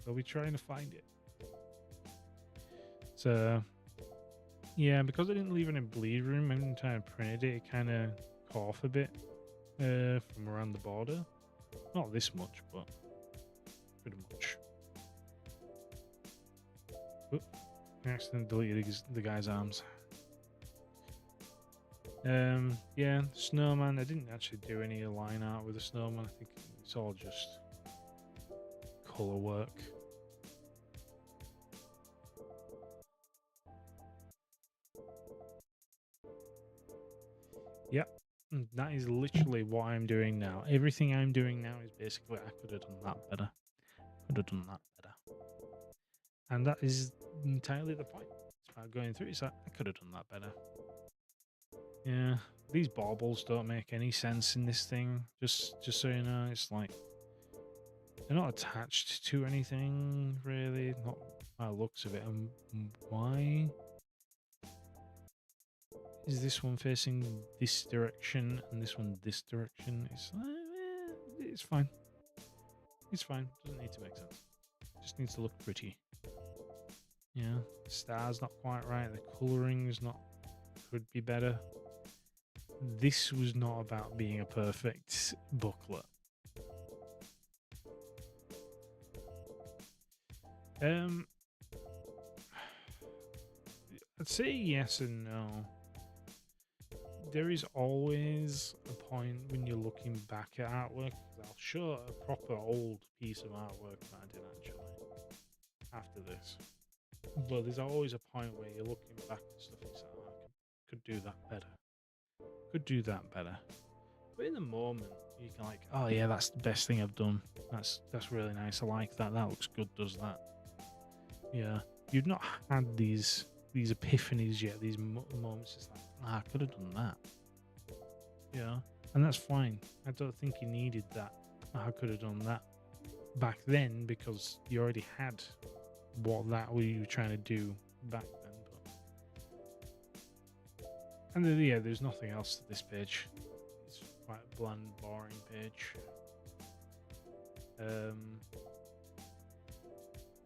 They'll be trying to find it. So, yeah, because I didn't leave any bleed room every time I printed it, it kind of cut off a bit from around the border. Not this much, but pretty much. Oop, I accidentally deleted the guy's arms. Yeah, snowman. I didn't actually do any line art with the snowman. I think it's all just color work. Yep, that is literally what I'm doing now. Everything I'm doing now is basically I could have done that better. Could have done that better. And that is entirely the point. It's about going through. It's like I could have done that better. Yeah, these baubles don't make any sense in this thing. Just so you know, it's like they're not attached to anything really. Not by the looks of it. Why is this one facing this direction and this one this direction? It's fine. It's fine. Doesn't need to make sense. Just needs to look pretty. Yeah, the star's not quite right. The coloring's not. Could be better. This was not about being a perfect booklet. I'd say yes and no. There is always a point when you're looking back at artwork. I'll show a proper old piece of artwork that I did actually after this. But there's always a point where you're looking back at stuff and saying, oh, I could do that better. Could do that better. But in the moment, you can like, oh yeah, that's the best thing I've done. That's really nice. I like that. That looks good. Does that? Yeah. You've not had these epiphanies yet. These moments. It's like, I could have done that. Yeah, and that's fine. I don't think you needed that. I could have done that back then because you already had what that you were trying to do back then. And then, yeah, there's nothing else to this page. It's quite a bland, boring page.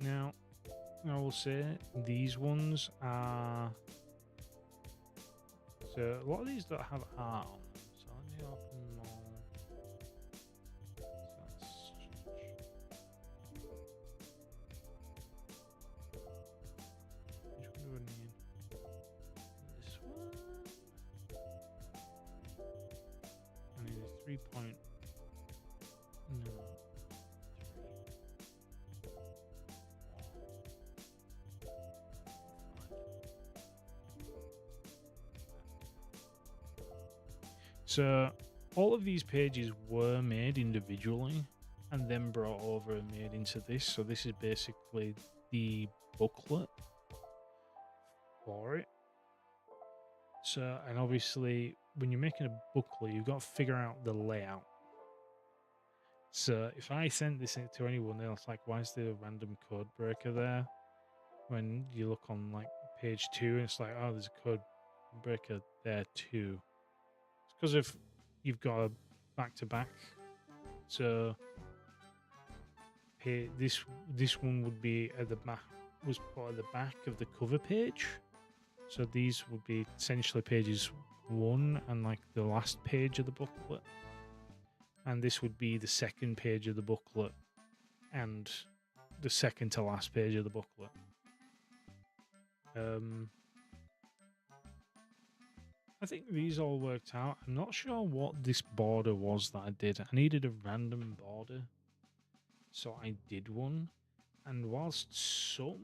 Now, I will say these ones are. So a lot of these don't have art on them. So let me open them all. Which one do I need? This one. I need a 3 point. No. So all of these pages were made individually and then brought over and made into this. So this is basically the booklet for it. So, and obviously when you're making a booklet, you've got to figure out the layout. So if I sent this to anyone else, like, why is there a random code breaker there? When you look on like page 2, and it's like, oh, there's a code breaker there too. It's because if you've got a back-to-back, so here, this one would be at the back, was put at the back of the cover page. So these would be essentially pages 1 and like the last page of the booklet. And this would be the second page of the booklet and the second to last page of the booklet. I think these all worked out. I'm not sure what this border was that I did. I needed a random border, so I did one. And whilst some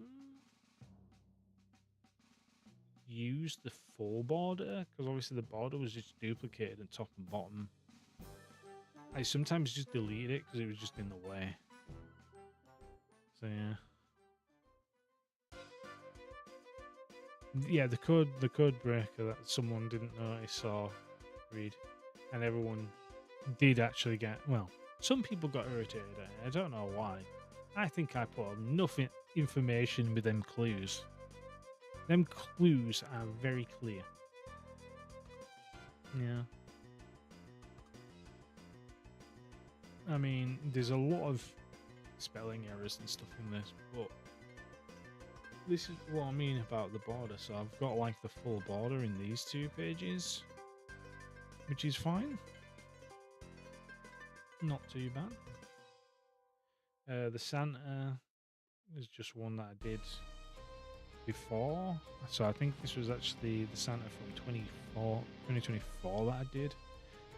used the full border, because obviously the border was just duplicated at top and bottom, I sometimes just deleted it because it was just in the way. So yeah. Yeah, the code breaker that someone didn't notice or read, and everyone did actually get, well, some people got irritated at it. I don't know why. I think I put enough information with them clues. Them clues are very clear. Yeah. I mean, there's a lot of spelling errors and stuff in this, but this is what I mean about the border. So I've got like the full border in these 2 pages, which is fine. Not too bad. The Santa is just one that I did before. So I think this was actually the Santa from 2024 that I did.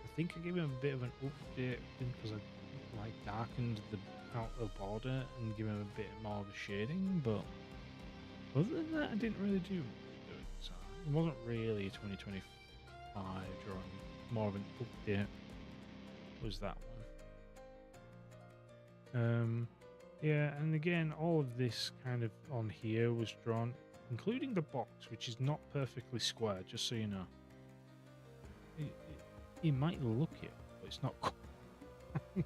I think I gave him a bit of an update because I like darkened the outer border and give him a bit more of a shading, but other than that, I didn't really do it. So it wasn't really a 2025 drawing, more of an update was that one. Yeah, and again, all of this kind of on here was drawn, including the box, which is not perfectly square, just so you know. it might look it, but it's not. I'm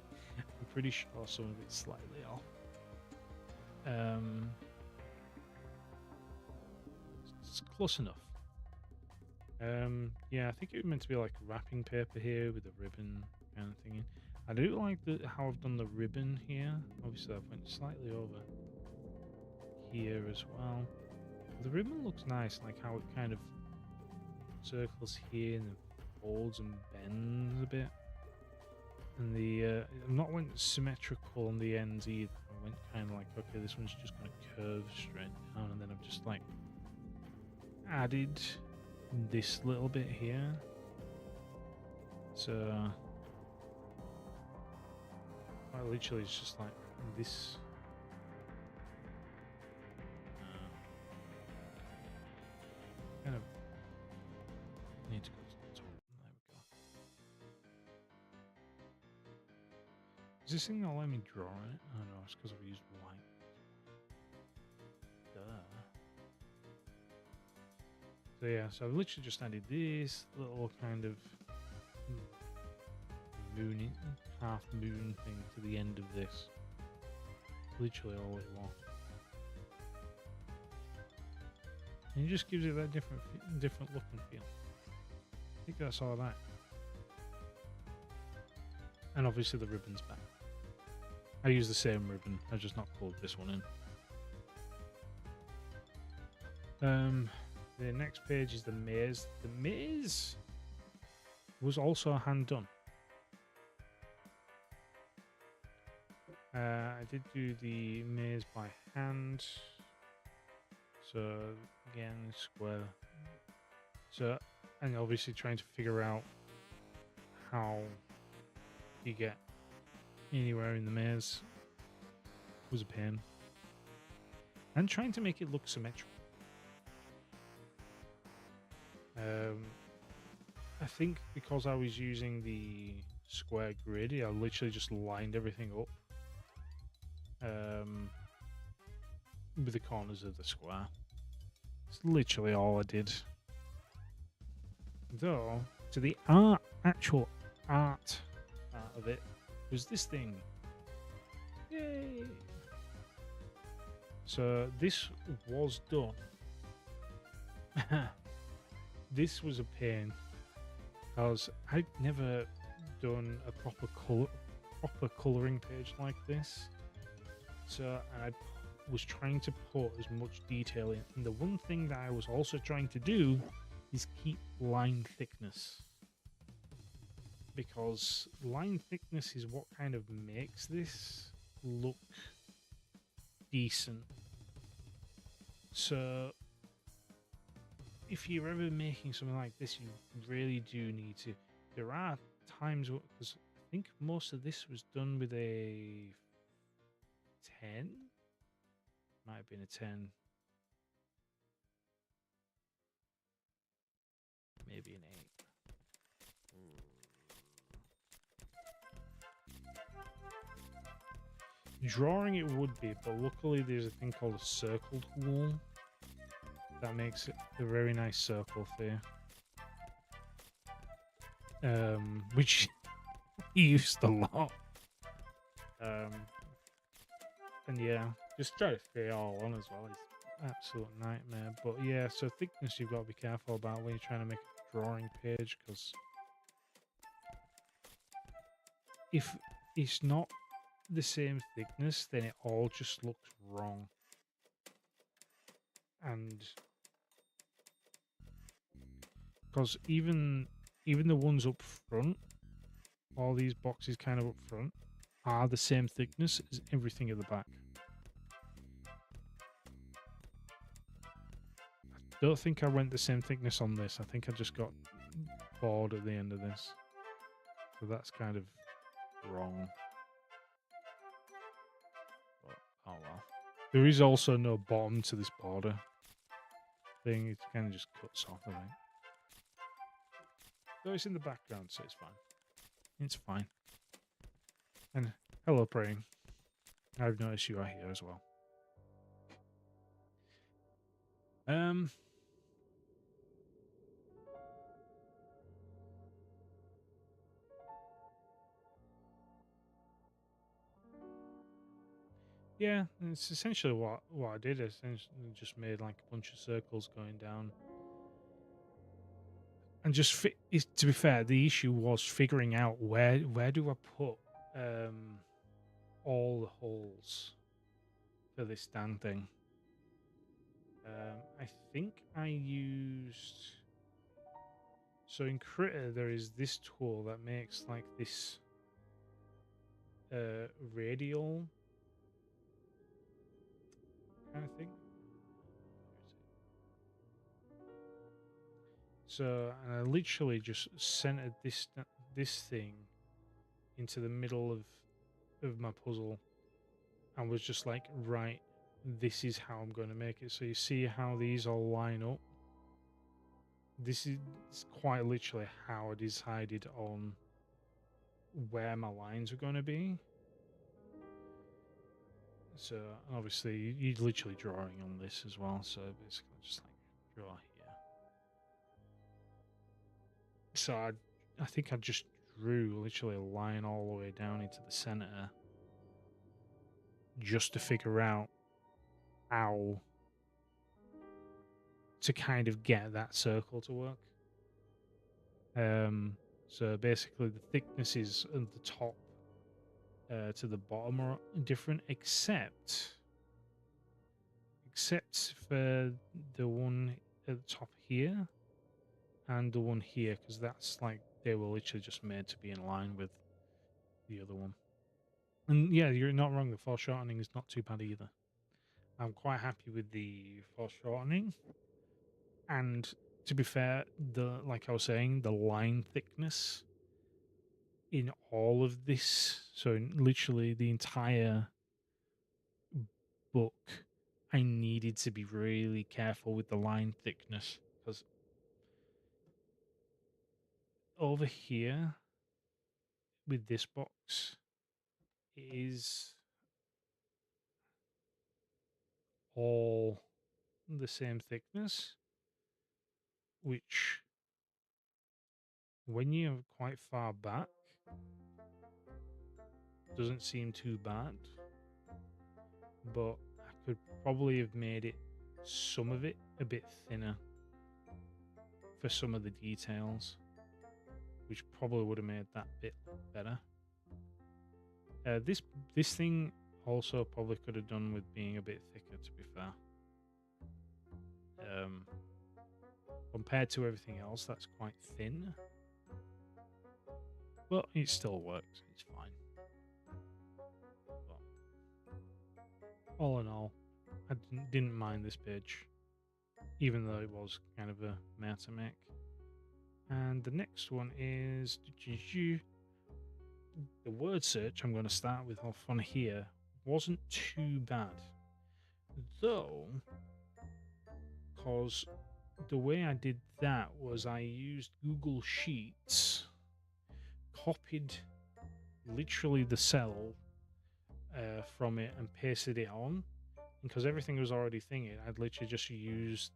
pretty sure some of it's slightly off. It's close enough. Yeah, I think it was meant to be like wrapping paper here with a ribbon kind of thing. I do like how I've done the ribbon here. Obviously, I've went slightly over here as well. The ribbon looks nice, like how it kind of circles here and folds and bends a bit. And the I'm not went symmetrical on the ends either. I went kind of like, okay, this one's just going to curve straight down, and then I've just like added this little bit here. So well, literally it's just like this. Kind of need to go to the top. There we go. Is this thing not letting me draw it? Oh no, it's because I've used white. Duh. So yeah, so I've literally just added this little kind of moon, half moon thing to the end of this. Literally all it wants. And it just gives it that different look and feel. I think that's all that. And obviously the ribbon's back. I use the same ribbon, I just not pulled this one in. The next page is the maze. The maze was also hand done. I did do the maze by hand. So again, square. So, and obviously trying to figure out how you get anywhere in the maze was a pain. And trying to make it look symmetrical. I think because I was using the square grid, I literally just lined everything up with the corners of the square. It's literally all I did. Though, to the actual art part of it was this thing. Yay! So this was done. This was a pain because I'd never done a proper colouring page like this. So I was trying to put as much detail in. And the one thing that I was also trying to do is keep line thickness. Because line thickness is what kind of makes this look decent. So if you're ever making something like this, you really do need to. There are times because I think most of this was done with a 10. Might have been a 10. Maybe an 8. Drawing it would be, but luckily there's a thing called a circled wall. That makes it a very nice circle for you. Which he used a lot. And yeah, just try to fit it all on as well. It's absolute nightmare. But yeah, so thickness you've got to be careful about when you're trying to make a drawing page, because if it's not the same thickness, then it all just looks wrong. And because even the ones up front, all these boxes kind of up front, are the same thickness as everything at the back. I don't think I went the same thickness on this. I think I just got bored at the end of this. So that's kind of wrong. But, oh well. There is also no bottom to this border thing. It kind of just cuts off, I think. Though it's in the background, so it's fine. It's fine. And hello, praying. I've noticed you are here as well. Yeah, it's essentially what I did. Essentially, just made like a bunch of circles going down, and just to be fair, the issue was figuring out where do I put um all the holes for this damn thing. I think I used. So in Critter, there is this tool that makes like this radial kind of thing. So, and I literally just centered this thing into the middle of my puzzle, and was just like, right, this is how I'm going to make it. So you see how these all line up. This is quite literally how I decided on where my lines are going to be. So obviously you're literally drawing on this as well. So basically just like draw here. So I think I just drew literally a line all the way down into the center just to figure out how to kind of get that circle to work. So basically the thicknesses of the top to the bottom are different, except for the one at the top here and the one here, because that's like they were literally just made to be in line with the other one. And yeah, you're not wrong. The foreshortening is not too bad either. I'm quite happy with the foreshortening. And to be fair, like I was saying, the line thickness in all of this, so literally the entire book, I needed to be really careful with the line thickness, because over here with this box is all the same thickness, which when you're quite far back doesn't seem too bad, but I could probably have made it, some of it, a bit thinner for some of the details, which probably would have made that bit better. This thing also probably could have done with being a bit thicker, to be fair. Compared to everything else, that's quite thin, but it still works. It's fine. But all in all, I didn't mind this page, even though it was kind of a meh to make. And the next one is the word search. I'm going to start with off on here. Wasn't too bad, though, because the way I did that was I used Google Sheets, copied literally the cell from it and pasted it on. Because everything was already thinking, I'd literally just used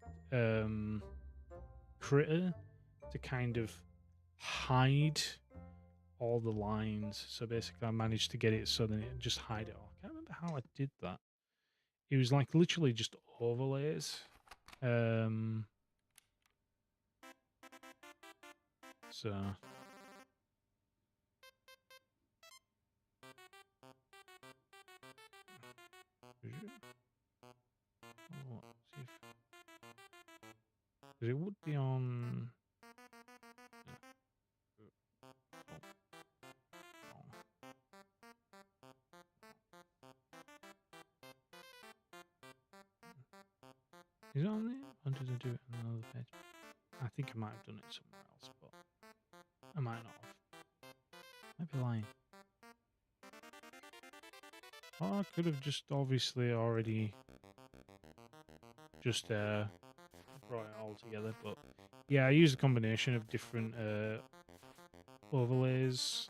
Critter to kind of hide all the lines. So basically I managed to get it so that it just hide it all. I can't remember how I did that. It was like literally just overlays. So oh, see if, 'cause it would be on. Is it on there? Or did I do it on another page? I think I might have done it somewhere else, but I might not have. Might be lying. Oh, I could have just obviously already just brought it all together, but yeah, I used a combination of different overlays.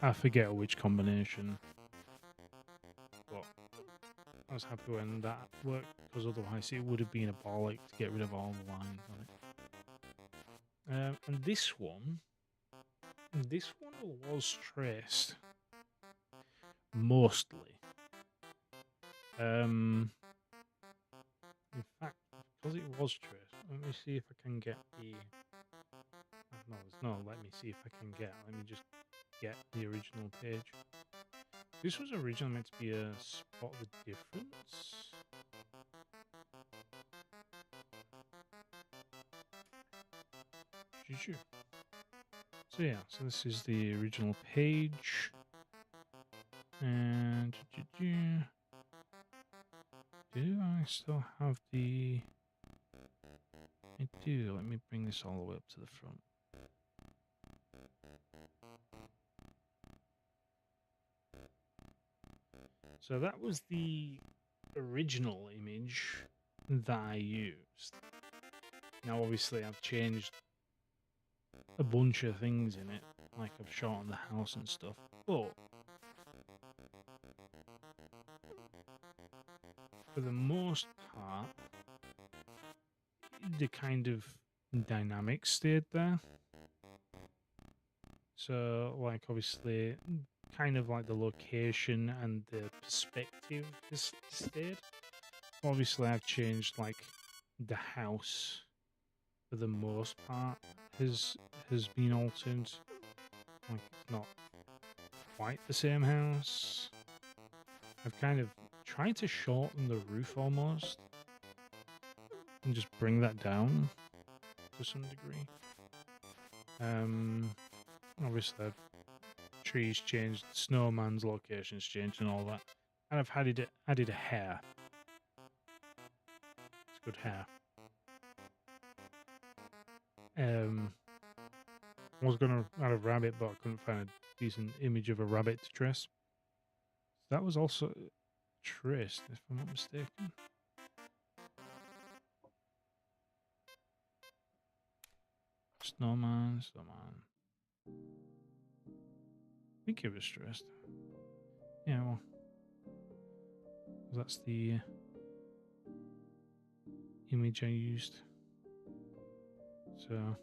I forget which combination, but I was happy when that worked, because otherwise it would have been a ball ache to get rid of all the lines on it. And this one was traced mostly In fact, because it was traced, let me see if I can get the. No, it's not. Let me see if I can get. Let me just get the original page. This was originally meant to be a spot the difference. Did you? So yeah, so this is the original page. And do I still have the? I do. Let me bring this all the way up to the front. So that was the original image that I used. Now, obviously, I've changed a bunch of things in it, like I've shot on the house and stuff, but for the most part, the kind of dynamics stayed there. So, like, obviously, kind of like the location and the perspective has stayed. Obviously, I've changed, like, the house for the most part has been altered. Like, it's not quite the same house. I've kind of tried to shorten the roof almost and just bring that down to some degree. Obviously, trees changed, snowman's locations changed, and all that. And I've added a hair. It's good hair. I was gonna add a rabbit, but I couldn't find a decent image of a rabbit to trace. That was also traced, if I'm not mistaken. Snowman. I think it was traced. Yeah, well, that's the image I used. So.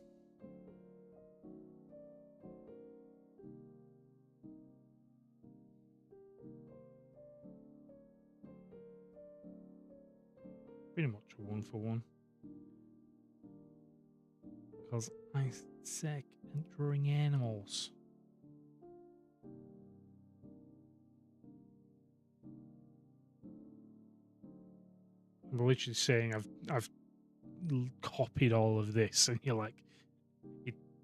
Pretty much a 1-for-1. Because I'm sick at drawing animals. I'm literally saying I've copied all of this, and you're like,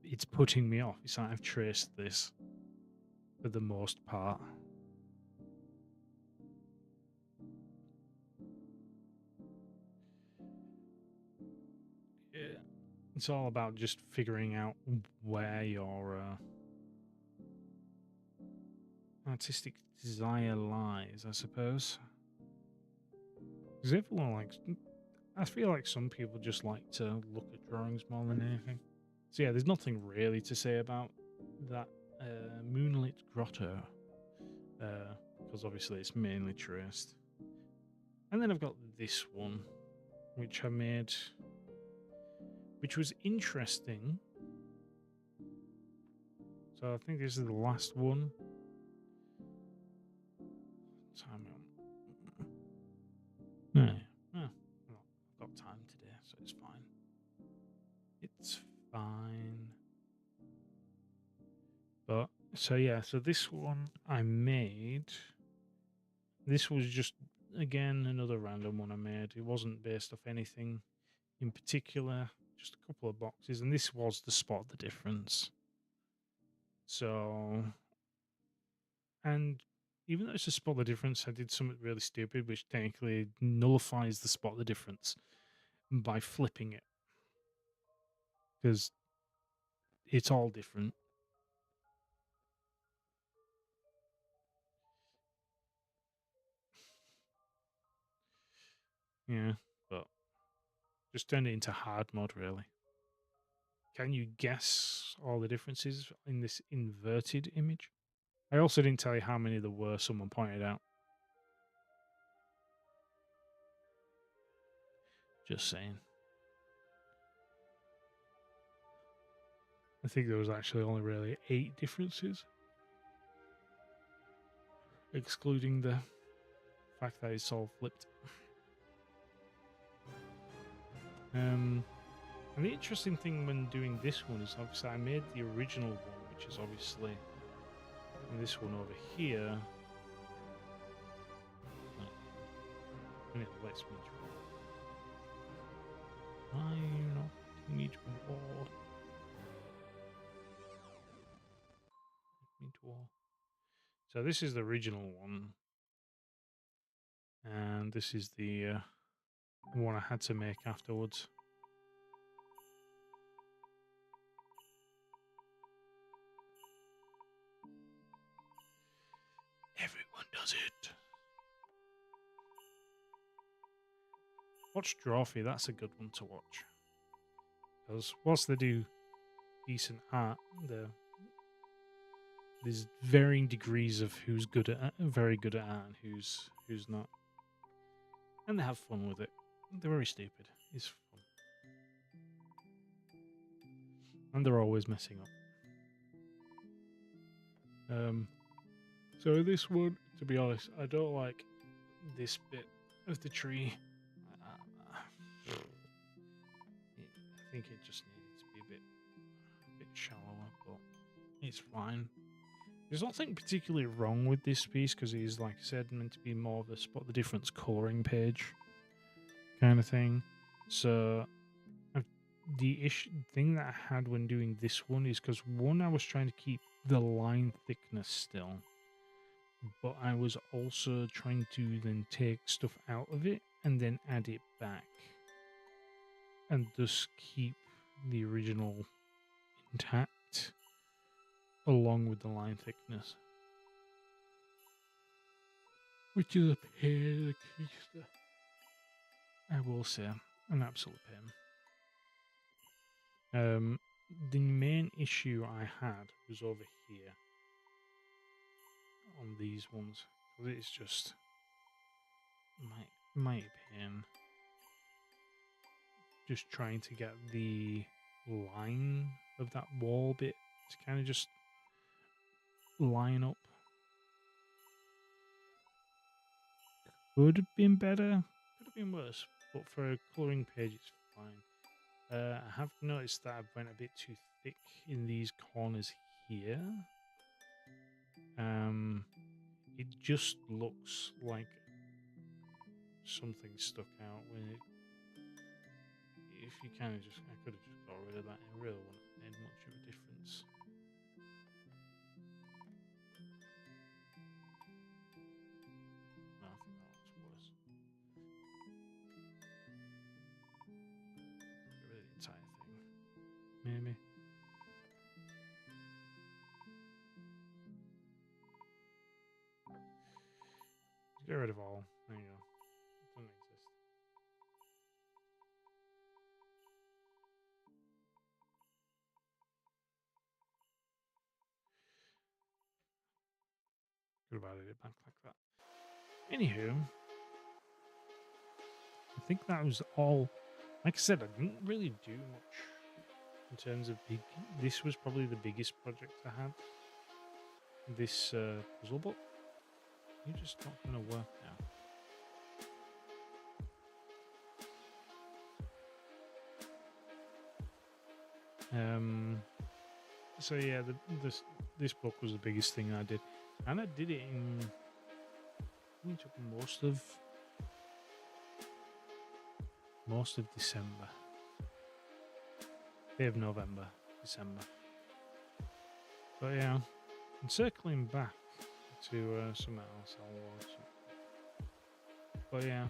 it's putting me off. It's like I've traced this for the most part. Yeah. It's all about just figuring out where your artistic desire lies, I suppose. Because everyone likes. I feel like some people just like to look at drawings more than anything. So yeah, there's nothing really to say about that Moonlit Grotto, because obviously it's mainly traced. And then I've got this one, which I made, which was interesting. So I think this is the last one. Time on. No, I've got time today, so it's fine. It's fine. But so yeah, so this one I made. This was just again another random one I made. It wasn't based off anything in particular, just a couple of boxes, and this was the spot the difference. So, and even though it's a spot the difference, I did something really stupid, which technically nullifies the spot the difference by flipping it, because it's all different. Yeah, but just turn it into hard mode, really. Can you guess all the differences in this inverted image? I also didn't tell you how many there were, someone pointed out. Just saying. I think there was actually only really 8 differences, excluding the fact that it's all flipped. And the interesting thing when doing this one is obviously I made the original one, which is obviously this one over here. And it lets me draw. Why are you not letting me draw? Let me draw. So this is the original one. And this is the one I had to make afterwards. Everyone does it. Watch Drawfee, that's a good one to watch. Because whilst they do decent art, there's varying degrees of who's good at very good at art and who's not. And they have fun with it. They're very stupid. It's fun. And they're always messing up. So this one, to be honest, I don't like this bit of the tree. I think it just needed to be a bit shallower, but it's fine. There's nothing particularly wrong with this piece because it is, like I said, meant to be more of a spot the difference colouring page kind of thing. So the thing that I had when doing this one is because one, I was trying to keep the line thickness still, but I was also trying to then take stuff out of it and then add it back and thus keep the original intact along with the line thickness, which is a pain in the keister. I will say, an absolute pain. The main issue I had was over here on these ones. It's just my pain. Just trying to get the line of that wall bit to kind of just line up. Could have been better, could have been worse, but for a colouring page it's fine. I have noticed that I went a bit too thick in these corners here. It just looks like something stuck out when it. If you kind of I could have just got rid of that. It really wouldn't have made much of a difference. No, I think that looks worse. Get rid of the entire thing. Maybe. Get rid of all. There you go. It doesn't exist. Could have added it back like that. Anywho, I think that was all. Like I said, I didn't really do much in terms of big. This was probably the biggest project I had. This puzzle book. You're just not going to work now. So yeah, this book was the biggest thing I did, and I did it in. We took most of December. Day of November, December. But yeah, and circling back to something else, I'll watch. But yeah,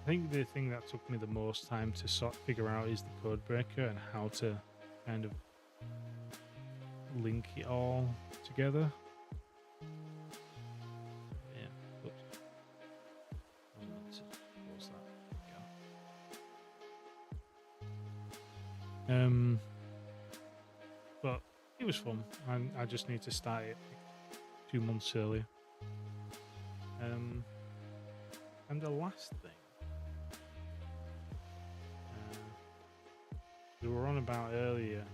I think the thing that took me the most time to sort of figure out is the code breaker and how to kind of link it all together. Yeah, oops. I meant to close that. But it was fun. I just need to start it 2 months earlier. And the last thing we were on about earlier,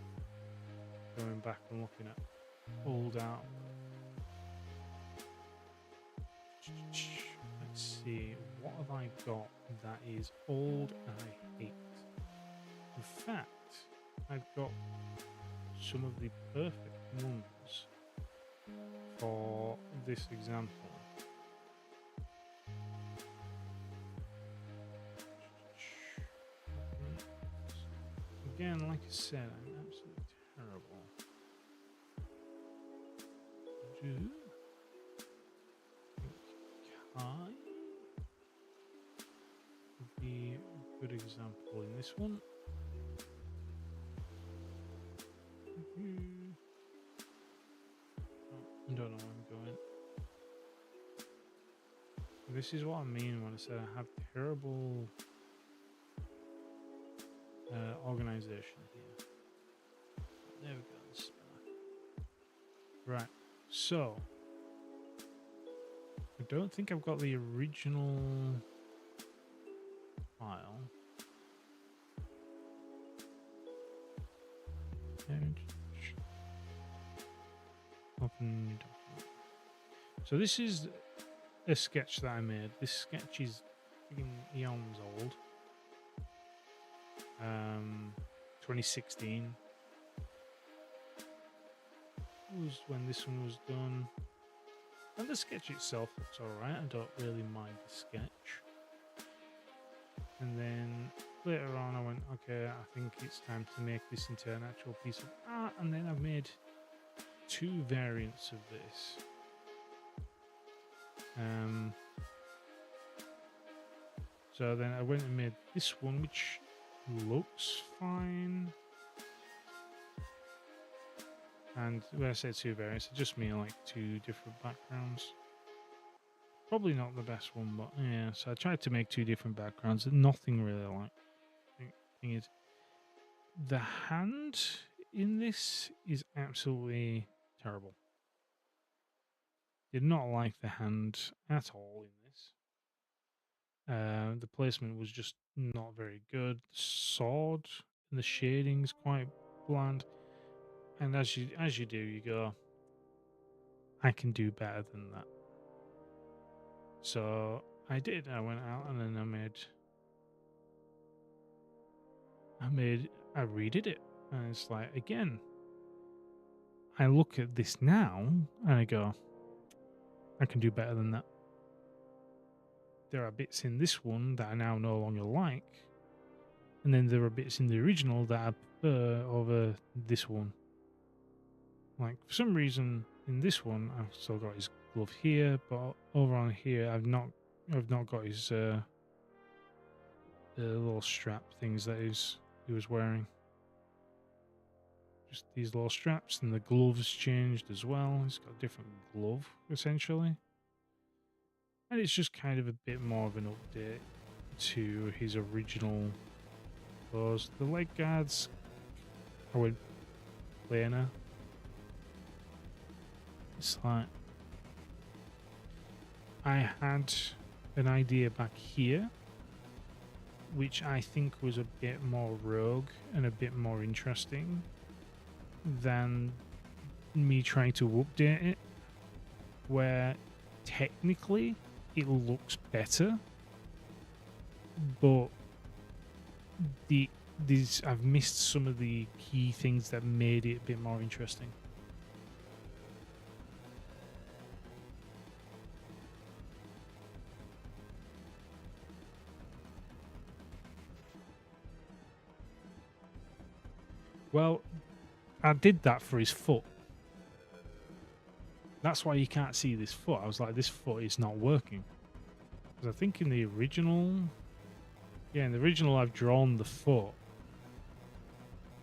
going back and looking at old art. see, what have I got that is old and I hate? In fact, I've got some of the perfect ones for this example. Again, like I said, I'm absolutely terrible. Kai would be a good example in this one. I don't know where I'm going. This is what I mean when I say I have terrible organization here. There we go. Right. So I don't think I've got the original file. Open new document. So this is a sketch that I made. This sketch is eons old. 2016 was when this one was done. And the sketch itself looks alright. I don't really mind the sketch. And then later on I went, okay, I think it's time to make this into an actual piece of art. And then I've made 2 variants of this. So then I went and made this one, which looks fine. And when I say 2 variants, I just mean like 2 different backgrounds. Probably not the best one, but yeah. So I tried to make 2 different backgrounds and nothing really like. Thing is, the hand in this is absolutely terrible. Did not like the hand at all in this. The placement was just not very good. The sword and the shading's quite bland. And as you do, you go, I can do better than that. So I did. I went out and then I redid it. And it's like, again, I look at this now and I go, I can do better than that. There are bits in this one that I now no longer like. And then there are bits in the original that I prefer over this one. Like, for some reason, in this one, I've still got his glove here, but over on here, I've not got his the little strap things that he was wearing. Just these little straps, and the gloves changed as well. He's got a different glove, essentially. And it's just kind of a bit more of an update to his original clothes. The leg guards, I went plainer. It's like, I had an idea back here, which I think was a bit more rogue and a bit more interesting than me trying to update it, where technically it looks better, but I've missed some of the key things that made it a bit more interesting. Well, I did that for his foot. That's why you can't see this foot. I was like, this foot is not working. Because I think in the original... Yeah, in the original I've drawn the foot.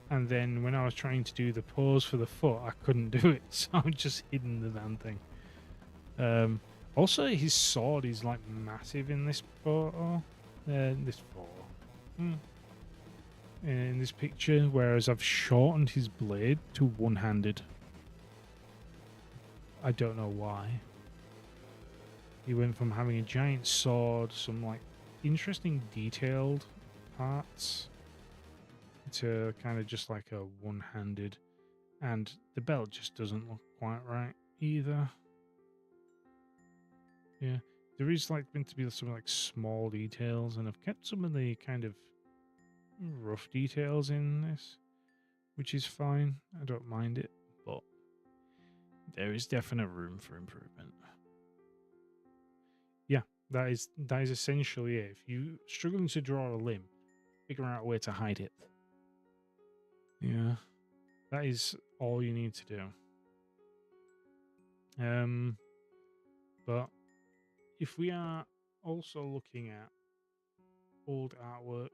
And then when I was trying to do the pose for the foot, I couldn't do it. So I've just hidden the damn thing. Also, his sword is like massive in this photo. In this picture, whereas I've shortened his blade to one-handed. I don't know why. He went from having a giant sword, some like interesting detailed parts, to kind of just like a one-handed, and the belt just doesn't look quite right either. Yeah, there is like meant to be some like small details, and I've kept some of the kind of rough details in this, which is fine. I don't mind it, but there is definite room for improvement. Yeah, that is essentially it. If you're struggling to draw a limb, figure out a way to hide it. Yeah, that is all you need to do. But if we are also looking at old artwork,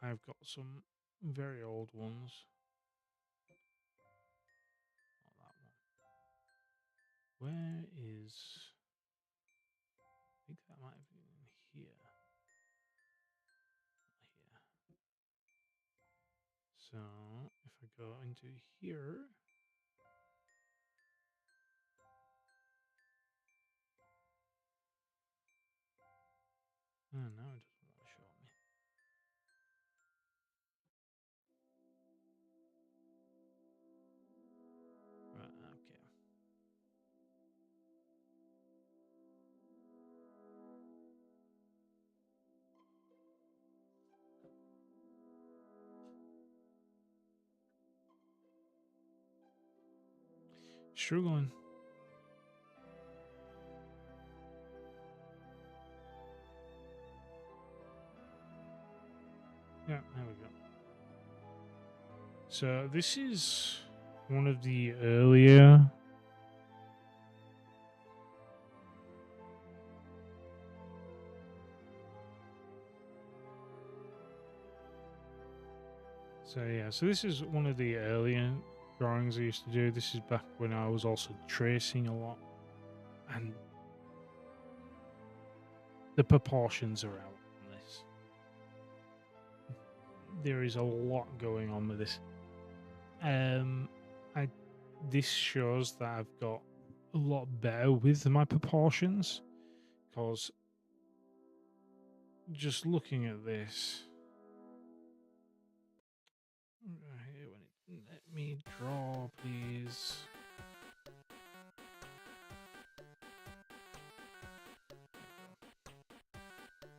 I've got some very old ones. Not that one. Where is? I think that might have been here. Not here. So if I go into here. Oh, no, it doesn't want to show me. Right, okay. Struggling. Yeah, there we go. So this is one of the earlier. So yeah, so this is one of the earlier drawings I used to do. This is back when I was also tracing a lot, and the proportions are out on this. There is a lot going on with this. This shows that I've got a lot better with my proportions, because just looking at this, let me draw, please.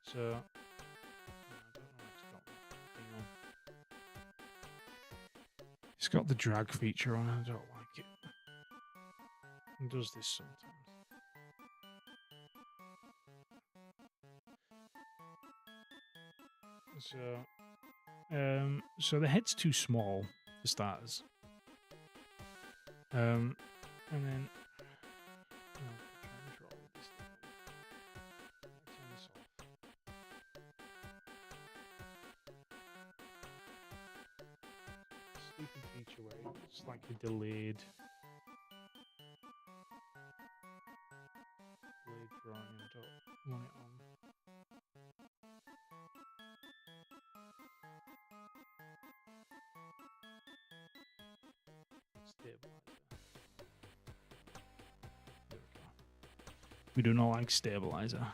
So, I don't know what's got. Hang on. It's got the drag feature on. I don't like it. It does this sometimes. So the head's too small for starters. And then stupid feature where it's slightly delayed drawing. I don't want it on. Stabilizer. There we go. We do not like stabilizer.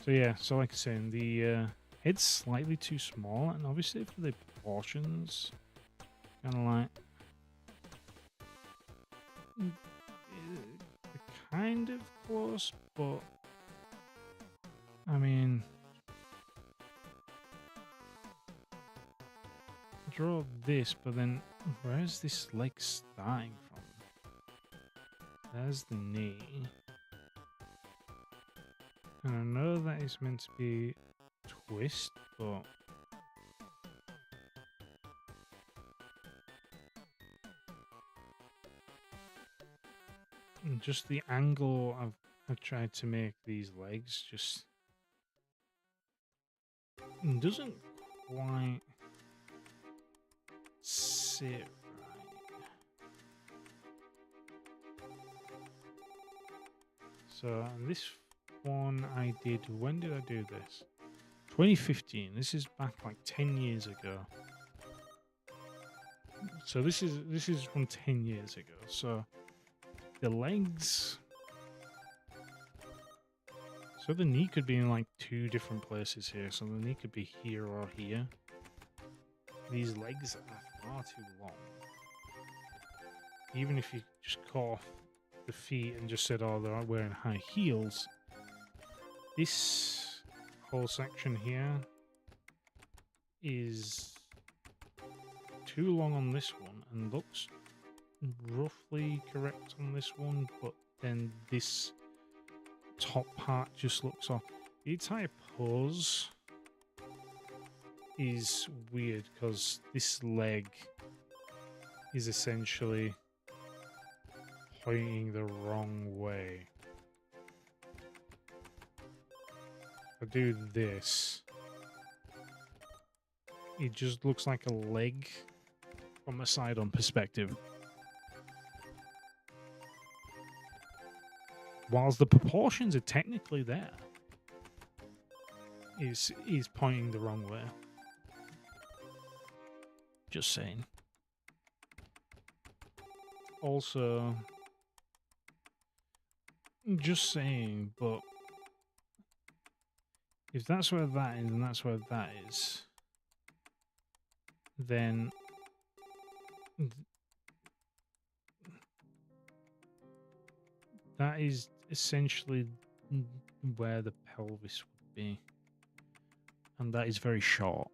So yeah, so like I was saying, the head's slightly too small, and obviously for the proportions, kind of like kind of close, but I mean, draw this, but then where's this leg starting from? There's the knee. And I know that is meant to be twist, but just the angle I've tried to make these legs just doesn't quite sit right. So this one I did, when did I do this? 2015. This is back like 10 years ago. So this is from 10 years ago. So the legs, so the knee could be in like two different places here. So the knee could be here or here. These legs are far too long. even if you just cut off the feet and just said, oh, they're wearing high heels, this whole section here is too long on this one and looks roughly correct on this one, but then this top part just looks off. The entire pose is weird because this leg is essentially pointing the wrong way. If I do this, it just looks like a leg from a side-on perspective. Whilst the proportions are technically there, is pointing the wrong way. Just saying. Also, just saying, but if that's where that is and that's where that is, then that is essentially where the pelvis would be. And that is very short.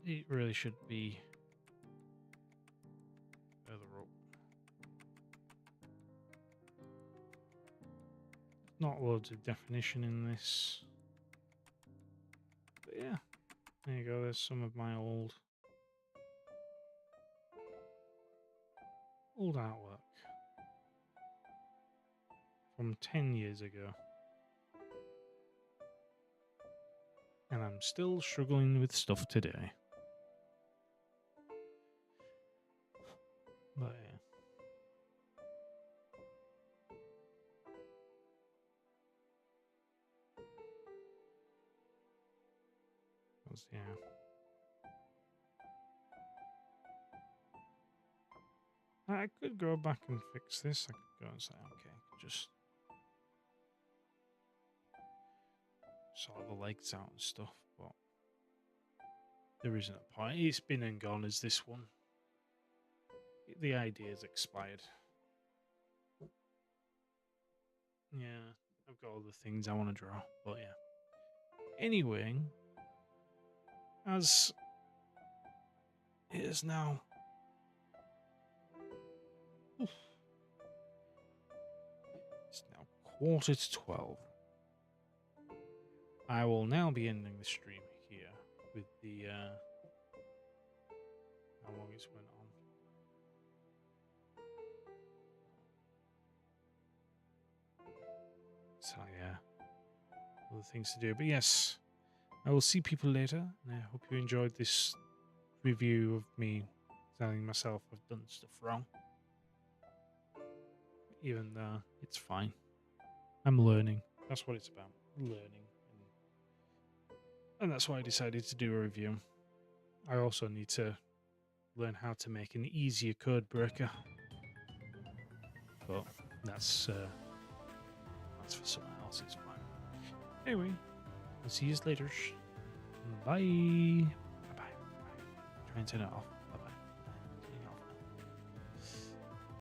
It really should be further up. Not loads of definition in this. But yeah, there you go. There's some of my old artwork from 10 years ago. And I'm still struggling with stuff today. But yeah. Yeah. I could go back and fix this. I could go and say, okay, just sort the legs out and stuff, but there isn't a point. It's been and gone as this one. The idea's expired. Yeah, I've got other things I want to draw, but yeah. Anyway, as it is now. It's now 11:45. I will now be ending the stream here with the how long it's went on. So yeah, other things to do. But yes, I will see people later, and I hope you enjoyed this review of me telling myself I've done stuff wrong. Even though it's fine. I'm learning. That's what it's about. Learning. And that's why I decided to do a review. I also need to learn how to make an easier code breaker. But that's for someone else. It's fine. Anyway, I'll see you later. Bye. Bye-bye. Try and turn it off.